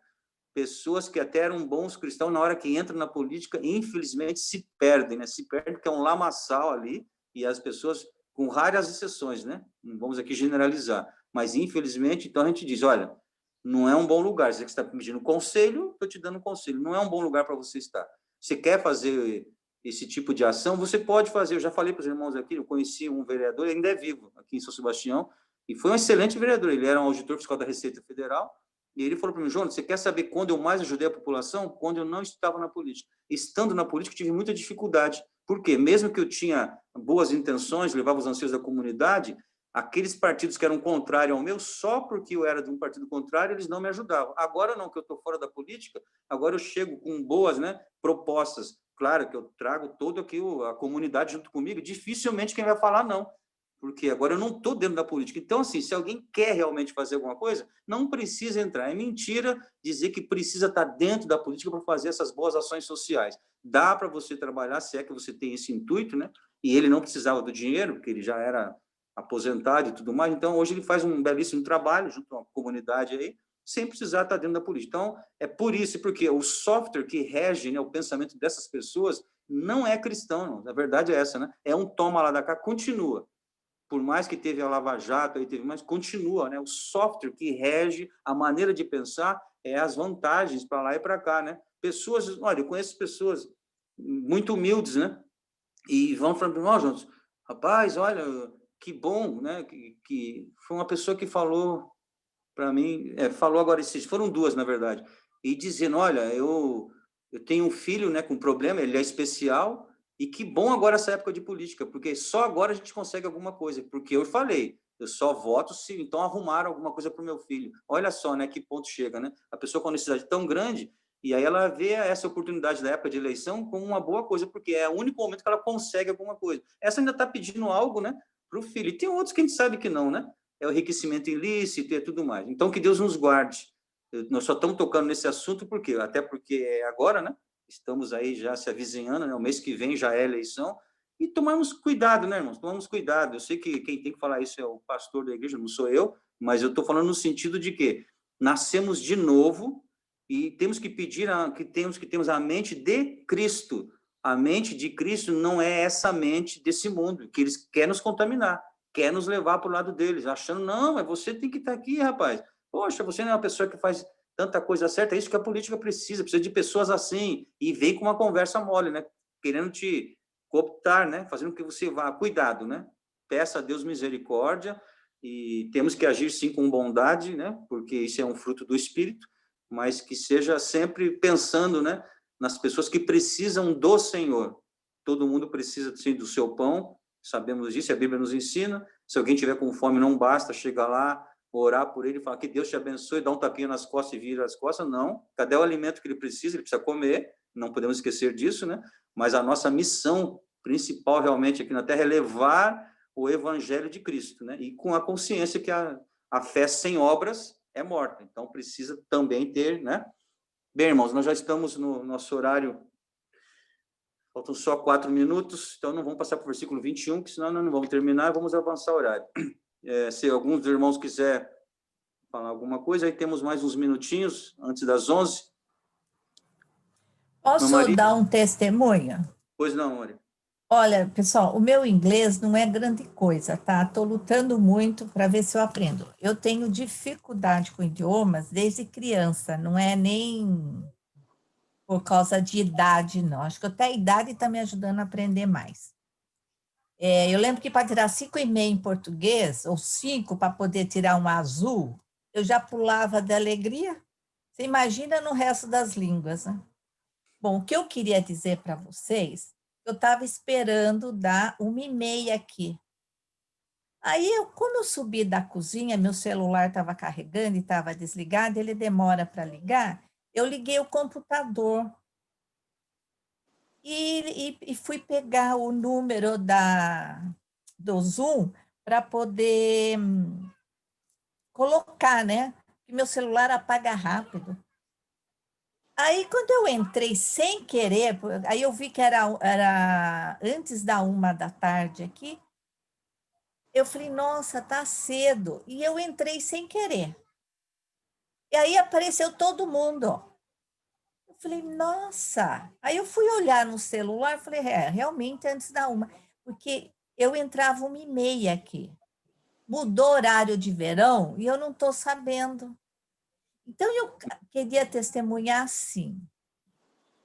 S1: Pessoas que até eram bons cristãos, na hora que entram na política, infelizmente se perdem, né? Se perdem porque é um lamaçal ali, e as pessoas, com raras exceções, né? Não vamos aqui generalizar, mas infelizmente, então a gente diz, olha, não é um bom lugar. Se você está pedindo conselho, estou te dando conselho. Não é um bom lugar para você estar. Você quer fazer esse tipo de ação, você pode fazer. Eu já falei para os irmãos aqui, eu conheci um vereador, ele ainda é vivo, aqui em São Sebastião, e foi um excelente vereador. Ele era um auditor fiscal da Receita Federal, e ele falou para mim, João, você quer saber quando eu mais ajudei a população? Quando eu não estava na política. Estando na política, tive muita dificuldade. Por quê? Mesmo que eu tinha boas intenções, levava os anseios da comunidade, aqueles partidos que eram contrários ao meu, só porque eu era de um partido contrário, eles não me ajudavam. Agora não, que eu estou fora da política, agora eu chego com boas, né, propostas. Claro que eu trago toda aqui a comunidade junto comigo, dificilmente quem vai falar não, porque agora eu não estou dentro da política. Então, assim, se alguém quer realmente fazer alguma coisa, não precisa entrar. É mentira dizer que precisa estar dentro da política para fazer essas boas ações sociais. Dá para você trabalhar, se é que você tem esse intuito, né? E ele não precisava do dinheiro, porque ele já era aposentado e tudo mais. Então, hoje ele faz um belíssimo trabalho junto à comunidade aí, sem precisar estar dentro da política. Então, é por isso, porque o software que rege, né, o pensamento dessas pessoas não é cristão, não. A verdade é essa, né? É um toma lá da cá, continua. Por mais que teve a Lava Jato, aí teve mais, continua, né? O software que rege a maneira de pensar é as vantagens para lá e para cá, né? Pessoas, olha, eu conheço pessoas muito humildes, né? E vão falando, ó, João, rapaz, olha, que bom, né? Que foi uma pessoa que falou para mim, falou agora esses, foram duas, na verdade, e dizendo, olha, eu tenho um filho, né, com problema, ele é especial, e que bom agora essa época de política, porque só agora a gente consegue alguma coisa, porque eu falei, eu só voto se então arrumaram alguma coisa para o meu filho. Olha só, né, que ponto chega, né? A pessoa com necessidade tão grande, e aí ela vê essa oportunidade da época de eleição como uma boa coisa, porque é o único momento que ela consegue alguma coisa. Essa ainda está pedindo algo, né, para o filho. E tem outros que a gente sabe que não, né? É o enriquecimento ilícito e tudo mais. Então, que Deus nos guarde. Nós só estamos tocando nesse assunto, por quê? Até porque é agora, né? Estamos aí já se avizinhando, né? O mês que vem já é eleição, e tomamos cuidado, né, irmãos? Tomamos cuidado. Eu sei que quem tem que falar isso é o pastor da igreja, não sou eu, mas eu estou falando no sentido de que nascemos de novo e temos que pedir que temos a mente de Cristo. A mente de Cristo não é essa mente desse mundo, que eles querem nos contaminar, quer nos levar para o lado deles, achando, não, mas você tem que estar aqui, rapaz. Poxa, você não é uma pessoa que faz tanta coisa certa, é isso que a política precisa de pessoas assim, e vem com uma conversa mole, né? Querendo te cooptar, né? Fazendo com que você vá, cuidado, né? Peça a Deus misericórdia, e temos que agir sim com bondade, né? Porque isso é um fruto do Espírito, mas que seja sempre pensando, né? Nas pessoas que precisam do Senhor. Todo mundo precisa, sim, do seu pão, sabemos disso, a Bíblia nos ensina. Se alguém tiver com fome, não basta chegar lá, orar por ele, falar que Deus te abençoe, dar um tapinha nas costas e vira as costas. Não. Cadê o alimento que ele precisa comer, não podemos esquecer disso, né? Mas a nossa missão principal realmente aqui na Terra é levar o evangelho de Cristo, né? E com a consciência que a fé sem obras é morta. Então, precisa também ter, né? Bem, irmãos, nós já estamos no nosso horário. Faltam só 4 minutos, então não vamos passar para o versículo 21, que senão nós não vamos terminar, vamos avançar o horário. Se alguns dos irmãos quiser falar alguma coisa, aí temos mais uns minutinhos, antes das 11.
S9: Posso dar um testemunho?
S1: Pois não, Maria.
S9: Olha, pessoal, o meu inglês não é grande coisa, tá? Estou lutando muito para ver se eu aprendo. Eu tenho dificuldade com idiomas desde criança, não é nem por causa de idade, não. Acho que até a idade está me ajudando a aprender mais. Eu lembro que para tirar 5,5 em português, ou 5 para poder tirar um azul, eu já pulava de alegria. Você imagina no resto das línguas, né? Bom, o que eu queria dizer para vocês Eu estava esperando dar 1h30 aqui. Aí, como eu subi da cozinha, meu celular estava carregando e estava desligado, ele demora para ligar, eu liguei o computador e fui pegar o número do Zoom para poder colocar, né? Que meu celular apaga rápido. Aí, quando eu entrei sem querer, aí eu vi que era antes da 1h da tarde aqui, eu falei, nossa, tá cedo. E eu entrei sem querer. E aí apareceu todo mundo. Eu falei, nossa. Aí eu fui olhar no celular, falei, realmente antes da 1h. Porque eu entrava 1h30 aqui. Mudou horário de verão e eu não estou sabendo. Então, eu queria testemunhar assim.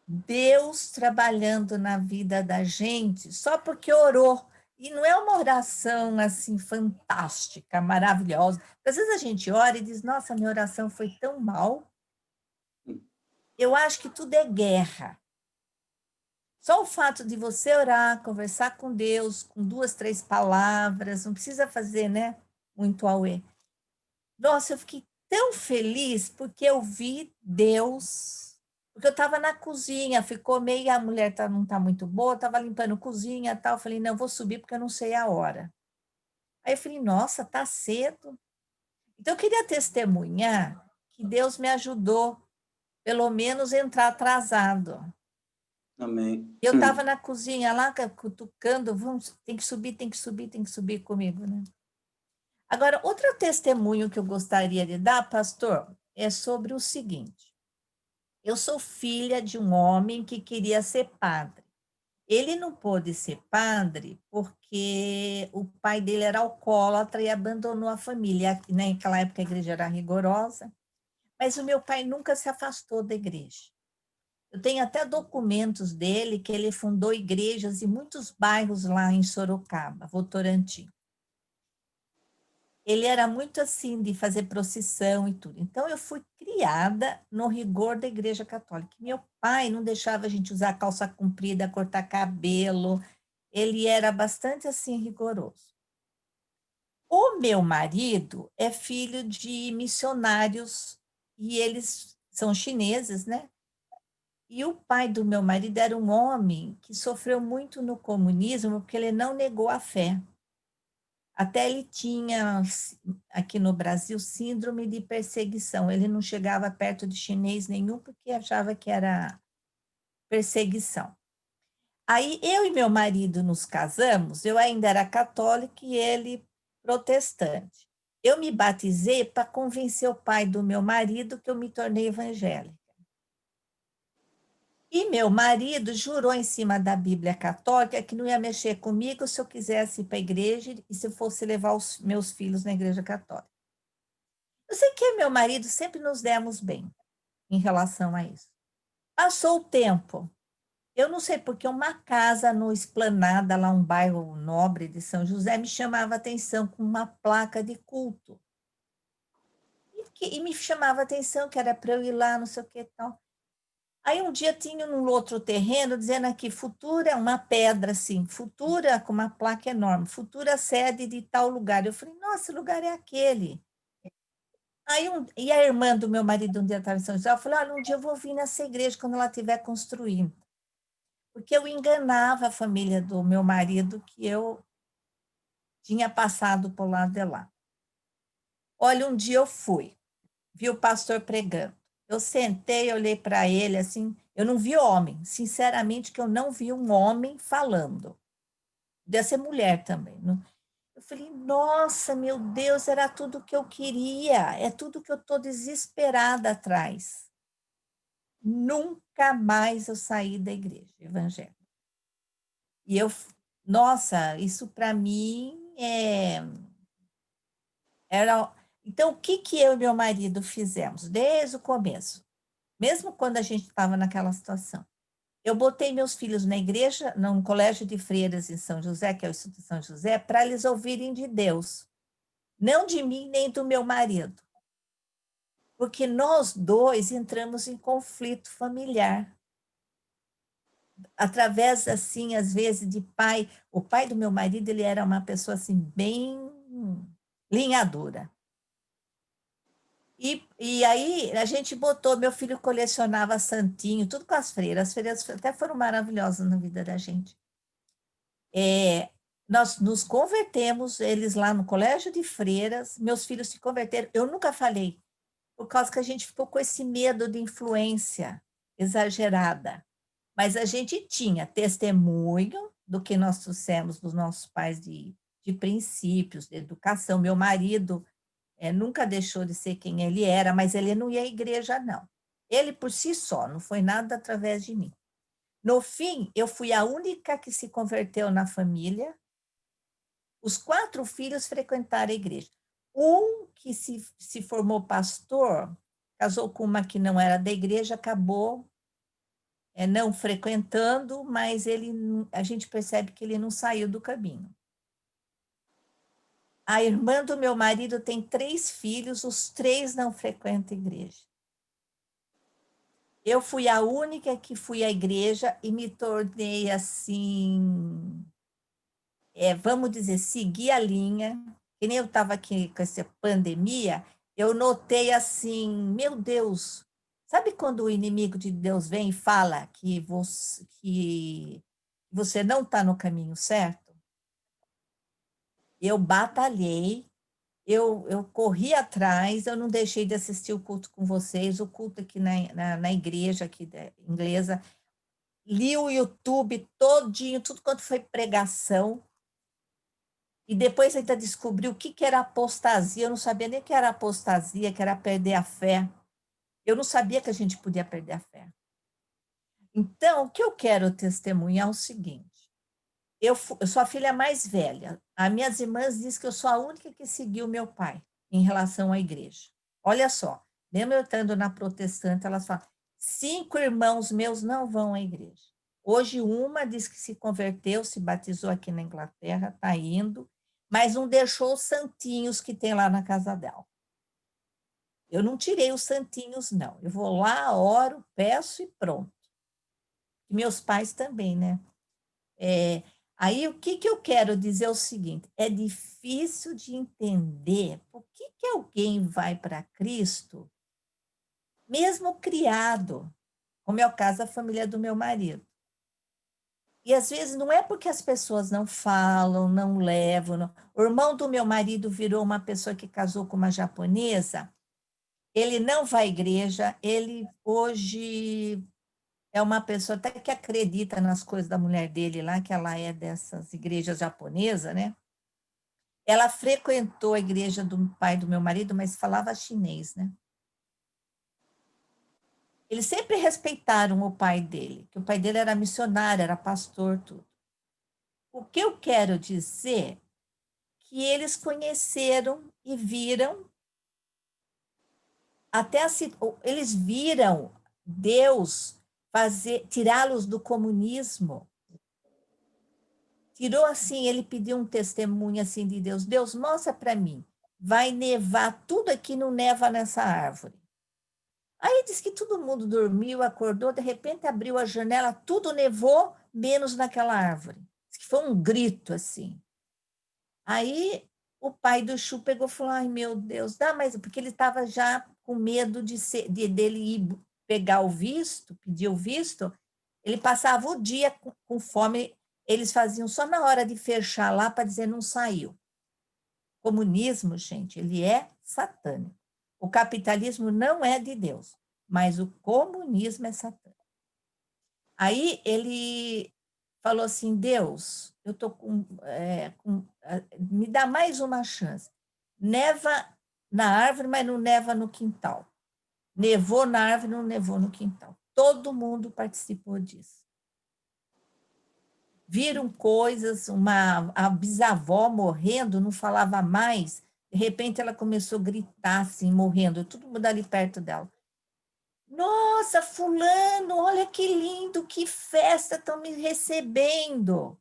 S9: Deus trabalhando na vida da gente só porque orou. E não é uma oração assim fantástica, maravilhosa. Às vezes a gente ora e diz, nossa, minha oração foi tão mal. Eu acho que tudo é guerra. Só o fato de você orar, conversar com Deus, com 2, 3 palavras, não precisa fazer, né, muito auê. Nossa, eu fiquei tão feliz porque eu vi Deus, porque eu estava na cozinha, ficou meio, a mulher não está muito boa, estava limpando cozinha e tal, eu falei, não, eu vou subir porque eu não sei a hora. Aí eu falei, nossa, tá cedo. Então eu queria testemunhar que Deus me ajudou, pelo menos entrar atrasado.
S1: Amém.
S9: Eu estava na cozinha lá, cutucando, tem que subir, tem que subir, tem que subir comigo, né? Agora, outro testemunho que eu gostaria de dar, pastor, é sobre o seguinte. Eu sou filha de um homem que queria ser padre. Ele não pôde ser padre porque o pai dele era alcoólatra e abandonou a família. Naquela época a igreja era rigorosa, mas o meu pai nunca se afastou da igreja. Eu tenho até documentos dele que ele fundou igrejas em muitos bairros lá em Sorocaba, Votorantim. Ele era muito assim, de fazer procissão e tudo. Então, eu fui criada no rigor da Igreja Católica. Meu pai não deixava a gente usar calça comprida, cortar cabelo. Ele era bastante assim, rigoroso. O meu marido é filho de missionários e eles são chineses, né? E o pai do meu marido era um homem que sofreu muito no comunismo porque ele não negou a fé. Até ele tinha, aqui no Brasil, síndrome de perseguição. Ele não chegava perto de chinês nenhum porque achava que era perseguição. Aí eu e meu marido nos casamos, eu ainda era católica e ele protestante. Eu me batizei para convencer o pai do meu marido que eu me tornei evangélica. E meu marido jurou em cima da Bíblia católica que não ia mexer comigo se eu quisesse ir para a igreja e se eu fosse levar os meus filhos na igreja católica. Eu sei que meu marido sempre nos demos bem em relação a isso. Passou o tempo. Eu não sei porque uma casa no Esplanada, lá um bairro nobre de São José, me chamava a atenção com uma placa de culto. E me chamava a atenção que era para eu ir lá, não sei o que e tal. Aí um dia tinha no outro terreno dizendo aqui, futura, uma pedra assim, futura, com uma placa enorme, futura sede de tal lugar. Eu falei, nossa, esse lugar é aquele. Aí e a irmã do meu marido um dia estava em São José, eu falei, olha, um dia eu vou vir nessa igreja quando ela estiver construindo. Porque eu enganava a família do meu marido que eu tinha passado por lá de lá. Olha, um dia eu fui, vi o pastor pregando. Eu sentei, olhei para ele assim, eu não vi homem, sinceramente que eu não vi um homem falando. Podia ser mulher também. Não? Eu falei, nossa, meu Deus, era tudo o que eu queria, é tudo que eu estou desesperada atrás. Nunca mais eu saí da igreja evangélica. E eu, nossa, isso para mim era... Então, o que eu e meu marido fizemos desde o começo? Mesmo quando a gente estava naquela situação. Eu botei meus filhos na igreja, num colégio de freiras em São José, que é o Instituto São José, para eles ouvirem de Deus. Não de mim, nem do meu marido. Porque nós dois entramos em conflito familiar. através, assim, às vezes, de pai. O pai do meu marido, ele era uma pessoa, assim, bem linha dura. E aí, a gente botou, meu filho colecionava santinho, tudo com as freiras. As freiras até foram maravilhosas na vida da gente. Nós nos convertemos, eles lá no colégio de freiras, meus filhos se converteram. Eu nunca falei, por causa que a gente ficou com esse medo de influência exagerada. Mas a gente tinha testemunho do que nós trouxemos dos nossos pais de princípios, de educação. Meu marido nunca deixou de ser quem ele era, mas ele não ia à igreja, não. Ele por si só, não foi nada através de mim. No fim, eu fui a única que se converteu na família. Os 4 filhos frequentaram a igreja. Um que se formou pastor, casou com uma que não era da igreja, acabou não frequentando, mas a gente percebe que ele não saiu do caminho. A irmã do meu marido tem 3 filhos, os 3 não frequentam a igreja. Eu fui a única que fui à igreja e me tornei assim, vamos dizer, segui a linha. Que nem eu estava aqui com essa pandemia, eu notei assim, meu Deus, sabe quando o inimigo de Deus vem e fala que você não está no caminho certo? Eu batalhei, eu corri atrás, eu não deixei de assistir o culto com vocês, o culto aqui na igreja aqui inglesa, li o YouTube todinho, tudo quanto foi pregação, e depois ainda descobri o que era apostasia, eu não sabia nem o que era apostasia, que era perder a fé. Eu não sabia que a gente podia perder a fé. Então, o que eu quero testemunhar é o seguinte, eu sou a filha mais velha, as minhas irmãs dizem que eu sou a única que seguiu meu pai em relação à igreja. Olha só, mesmo eu estando na protestante, elas falam, 5 irmãos meus não vão à igreja. Hoje uma diz que se converteu, se batizou aqui na Inglaterra, está indo, mas não deixou os santinhos que tem lá na casa dela. Eu não tirei os santinhos, não. Eu vou lá, oro, peço e pronto. E meus pais também, né? Aí, o que eu quero dizer é o seguinte, é difícil de entender por que alguém vai para Cristo, mesmo criado, como é o caso da família do meu marido. E, às vezes, não é porque as pessoas não falam, não levam. Não. O irmão do meu marido virou uma pessoa que casou com uma japonesa, ele não vai à igreja, ele hoje é uma pessoa até que acredita nas coisas da mulher dele lá, que ela é dessas igrejas japonesas, né? Ela frequentou a igreja do pai do meu marido, mas falava chinês, né? Eles sempre respeitaram o pai dele, que o pai dele era missionário, era pastor, tudo. O que eu quero dizer é que eles conheceram e viram eles viram Deus tirá-los do comunismo. Tirou assim, ele pediu um testemunho assim de Deus. Deus, mostra para mim. Vai nevar, tudo aqui não neva nessa árvore. Aí diz que todo mundo dormiu, acordou, de repente abriu a janela, tudo nevou, menos naquela árvore. Diz que foi um grito assim. Aí o pai do Chu pegou e falou, ai meu Deus, dá mais, porque ele estava já com medo dele ir pegar o visto, pedir o visto, ele passava o dia com fome, eles faziam só na hora de fechar lá para dizer não saiu. O comunismo, gente, ele é satânico. O capitalismo não é de Deus, mas o comunismo é satânico. Aí ele falou assim, Deus, eu estou me dá mais uma chance. Neva na árvore, mas não neva no quintal. Nevou na árvore, não nevou no quintal. Todo mundo participou disso. Viram coisas, a bisavó morrendo, não falava mais, de repente ela começou a gritar assim, morrendo, todo mundo ali perto dela. Nossa, fulano, olha que lindo, que festa, estão me recebendo.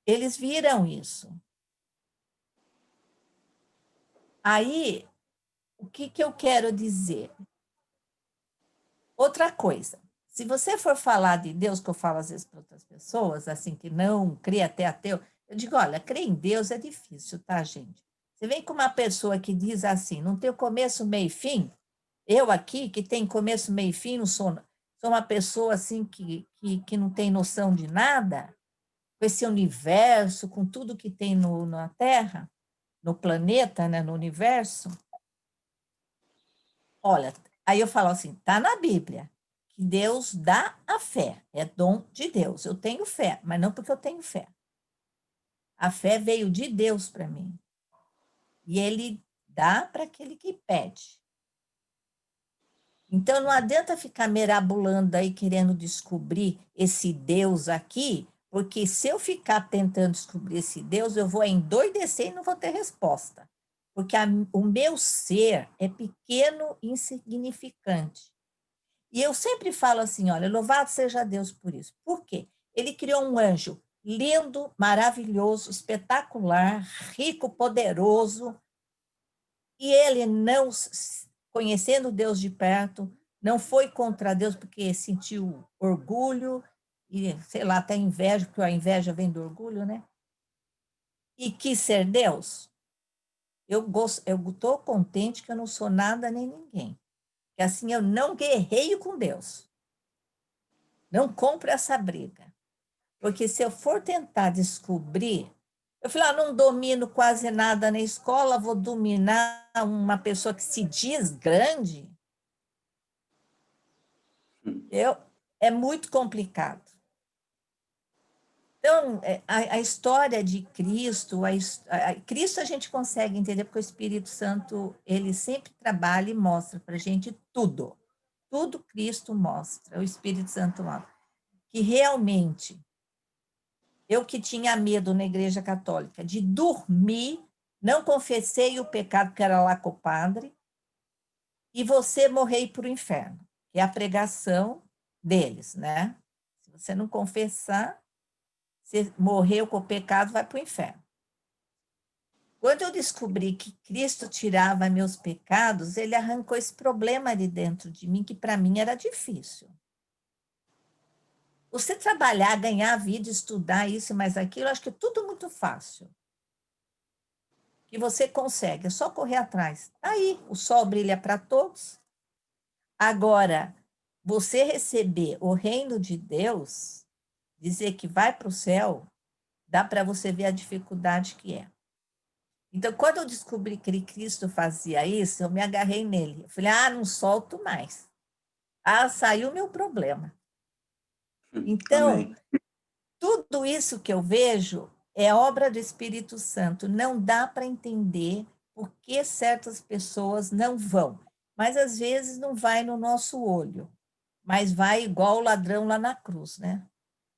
S9: Eles viram isso. Aí, o que eu quero dizer? Outra coisa, Se você for falar de Deus, que eu falo às vezes para outras pessoas, assim, que não crê, até ateu, eu digo, olha, crer em Deus é difícil, tá, gente? Você vem com uma pessoa que diz assim, não tem começo, meio e fim, eu aqui, que tem começo, meio e fim, não sou uma pessoa assim que não tem noção de nada, com esse universo, com tudo que tem na Terra, no planeta, né, no universo. Olha, aí eu falo assim, tá na Bíblia, que Deus dá a fé, é dom de Deus. Eu tenho fé, mas não porque eu tenho fé. A fé veio de Deus para mim. E ele dá para aquele que pede. Então, não adianta ficar merabulando aí, querendo descobrir esse Deus aqui, porque se eu ficar tentando descobrir esse Deus, eu vou endoidecer e não vou ter resposta. Porque o meu ser é pequeno e insignificante. E eu sempre falo assim, olha, louvado seja Deus por isso. Por quê? Ele criou um anjo lindo, maravilhoso, espetacular, rico, poderoso, e ele não, conhecendo Deus de perto, não foi contra Deus porque sentiu orgulho e, sei lá, até inveja, porque a inveja vem do orgulho, né? E quis ser Deus. Eu estou contente que eu não sou nada nem ninguém. Que assim eu não guerreio com Deus. Não compro essa briga. Porque se eu for tentar descobrir, eu falei, não domino quase nada na escola, vou dominar uma pessoa que se diz grande? É muito complicado. Então, a história de Cristo, Cristo a gente consegue entender porque o Espírito Santo, ele sempre trabalha e mostra para a gente tudo. Tudo Cristo mostra, o Espírito Santo mostra. Que realmente, eu que tinha medo na Igreja Católica de dormir, não confessei o pecado que era lá com o padre, e você morrer para o inferno, que é a pregação deles, né? Se você não confessar, você morreu com o pecado, vai para o inferno. Quando eu descobri que Cristo tirava meus pecados, ele arrancou esse problema de dentro de mim, que para mim era difícil. Você trabalhar, ganhar a vida, estudar isso e mais aquilo, acho que é tudo muito fácil. Que você consegue, é só correr atrás. Aí, o sol brilha para todos. Agora, você receber o reino de Deus, dizer que vai para o céu, dá para você ver a dificuldade que é. Então, quando eu descobri que Cristo fazia isso, eu me agarrei nele. Eu falei, não solto mais. Saiu o meu problema. Então,
S1: Amém.
S9: Tudo isso que eu vejo é obra do Espírito Santo. Não dá para entender por que certas pessoas não vão. Mas, às vezes, não vai no nosso olho. Mas vai igual o ladrão lá na cruz, né?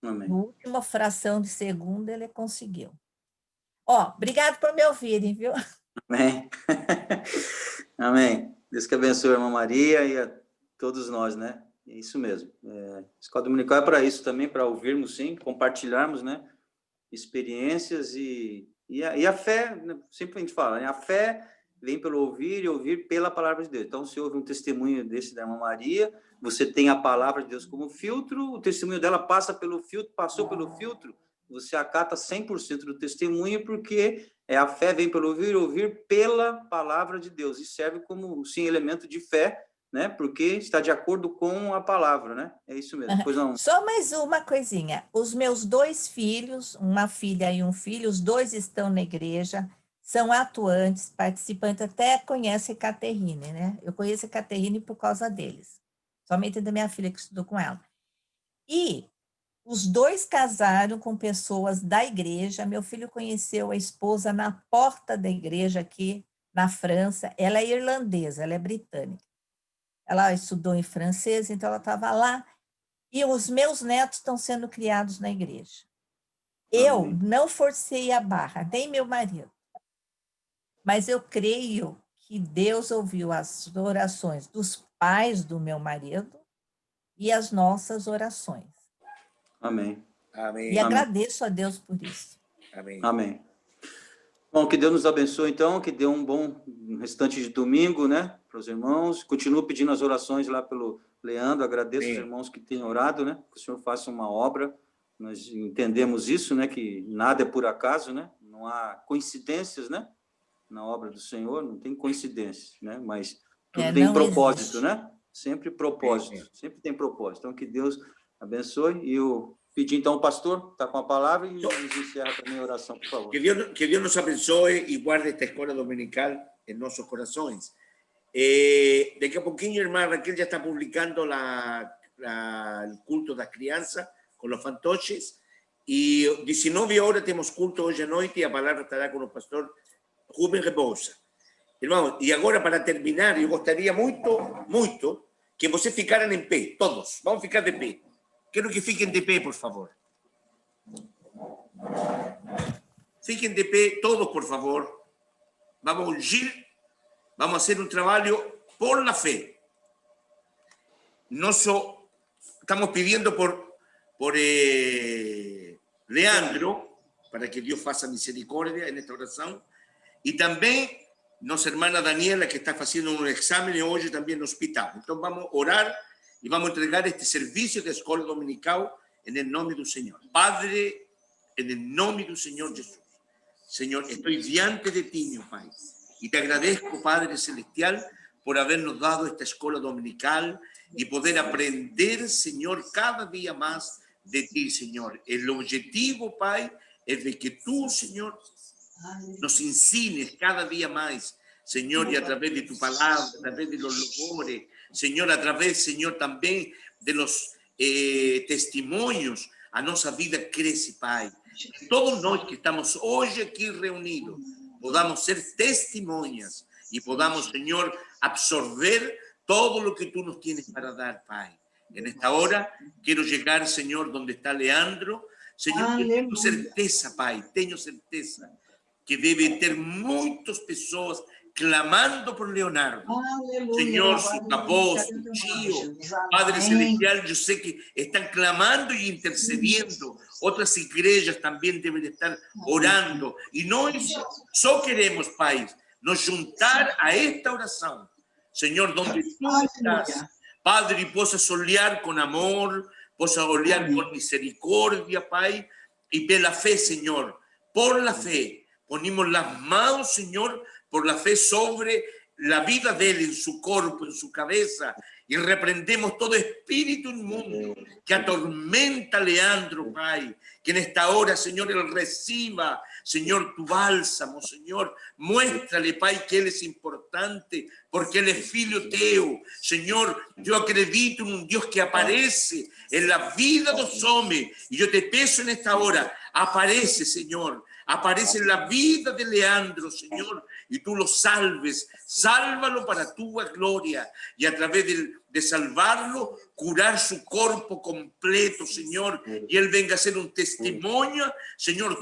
S1: Amém.
S9: Na última fração de segundo, ele conseguiu. Obrigado por me ouvirem, viu?
S1: Amém. Amém. Deus que abençoe a irmã Maria e a todos nós, né? É isso mesmo. A escola dominical é para isso também, para ouvirmos, sim, compartilharmos, né? Experiências e a fé, né? Sempre a gente fala, né? A fé vem pelo ouvir e ouvir pela palavra de Deus. Então, se houve um testemunho desse da irmã Maria, você tem a palavra de Deus como filtro, o testemunho dela passa pelo filtro, passou pelo filtro, você acata 100% do testemunho, porque a fé vem pelo ouvir pela palavra de Deus, e serve como, sim, elemento de fé, né? Porque está de acordo com a palavra, né? É isso mesmo. Pois não.
S9: Só mais uma coisinha. Os meus 2 filhos, uma filha e um filho, os 2 estão na igreja, são atuantes, participantes, até conhecem Caterine, né? Eu conheço a Caterine por causa deles. Somente da minha filha que estudou com ela. E os 2 casaram com pessoas da igreja. Meu filho conheceu a esposa na porta da igreja aqui na França. Ela é irlandesa, ela é britânica. Ela estudou em francês, então ela estava lá. E os meus netos estão sendo criados na igreja. Eu não forcei a barra, nem meu marido. Mas eu creio que Deus ouviu as orações dos pais do meu marido e as nossas orações.
S1: Amém.
S3: Amém.
S9: E agradeço a Deus por isso.
S3: Amém.
S1: Amém. Bom, que Deus nos abençoe, então, que dê um bom restante de domingo, né, para os irmãos. Continuo pedindo as orações lá pelo Leandro, agradeço os irmãos que têm orado, né? Que o Senhor faça uma obra. Nós entendemos isso, né? Que nada é por acaso, né? Não há coincidências, né? Na obra do Senhor, não tem coincidências, né? Mas tudo tem propósito, né? Sempre propósito, sempre tem propósito. Então, que Deus abençoe. E eu pedi, então, o pastor está com a palavra e nos encerra também a oração, por favor.
S3: Que Dios nos abençoe y guarde esta escuela dominical en nuestros corazones. De que a poquinho, hermana Raquel ya está publicando el culto de la crianza con los fantoches. Y 19 horas tenemos culto hoy en noche y la palabra estará con el pastor Rubén Rebouça. Irmãos, e agora, para terminar, eu gostaria muito que vocês ficaram em pé, todos. Vamos ficar de pé. Quero que fiquem de pé, por favor. Fiquem de pé, todos, por favor. Vamos ungir, vamos fazer um trabalho por la fé. Estamos pedindo por Leandro, para que Deus faça misericórdia nesta oração. Y también nuestra hermana Daniela, que está haciendo un examen hoy también en el hospital. Entonces vamos a orar y vamos a entregar este servicio de escuela dominical en el nombre del Señor. Padre, en el nombre del Señor Jesús. Señor, estoy diante de ti, mi Padre. Y te agradezco, Padre Celestial, por habernos dado esta escuela dominical y poder aprender, Señor, cada día más de ti, Señor. El objetivo, Padre, es de que tú, Señor, nos enseñes cada día más, Señor, y a través de tu palabra, a través de los louvores, Señor, a través, Señor, también de los testimonios, a nuestra vida crece, Pai. Todos nosotros que estamos hoy aquí reunidos, podamos ser testimonias y podamos, Señor, absorber todo lo que tú nos tienes para dar, Pai. En esta hora quiero llegar, Señor, donde está Leandro. Señor, tengo certeza, Pai, tengo certeza que debe ter muitas pessoas clamando por Leonardo. Aleluia, Senhor, su avó, su tio, Padre Celestial, eu sei que estão clamando e intercediendo. Outras igrejas também devem estar orando. E nós só queremos, Pai, nos juntar a esta oração. Senhor, donde tu estás, Padre, possas olhar com amor, possas olhar com misericórdia, Pai, e pela fé, Senhor, por la fe. Ponemos las manos, Señor, por la fe sobre la vida de él, en su cuerpo, en su cabeza, y reprendemos todo espíritu inmundo que atormenta a Leandro, Pai, que en esta hora, Señor, él reciba, Señor, tu bálsamo, Señor, muéstrale, Pai, que él es importante, porque él es filho teu. Señor, yo acredito en un Dios que aparece en la vida de los hombres, y yo te pido en esta hora, aparece, Señor, aparece en la vida de Leandro, Señor, y tú lo salves, sálvalo para tu gloria, y a través de salvarlo, curar su cuerpo completo, Señor, y él venga a ser un testimonio, Señor,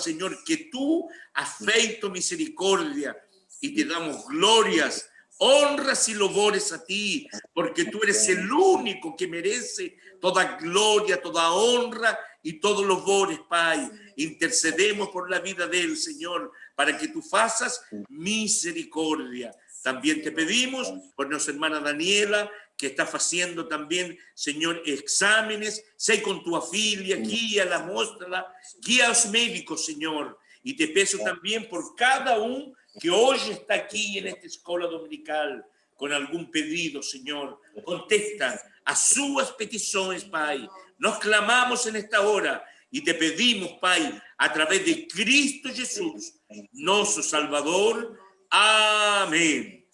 S3: Señor, que tú has feito misericordia, y te damos glorias, honras y louvores a ti, porque tú eres el único que merece toda gloria, toda honra y todos los louvores, Pai. Intercedemos por la vida de él, Señor, para que tú faças misericordia. También te pedimos por nuestra hermana Daniela, que está haciendo también, Señor, exámenes. Sé con tu filia, guíala, muéstrala, guía a los médicos, Señor. Y te pido también por cada uno que hoy está aquí en esta escuela dominical con algún pedido, Señor. Contesta a sus peticiones, Pai. Nos clamamos en esta hora y te pedimos, Pai, a través de Cristo Jesús, nuestro Salvador. Amén.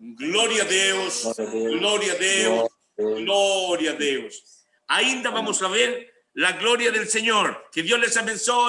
S3: Gloria a Deus, gloria a Deus, gloria a Deus. Ainda vamos a ver la gloria del Señor. Que Dios les abençoe.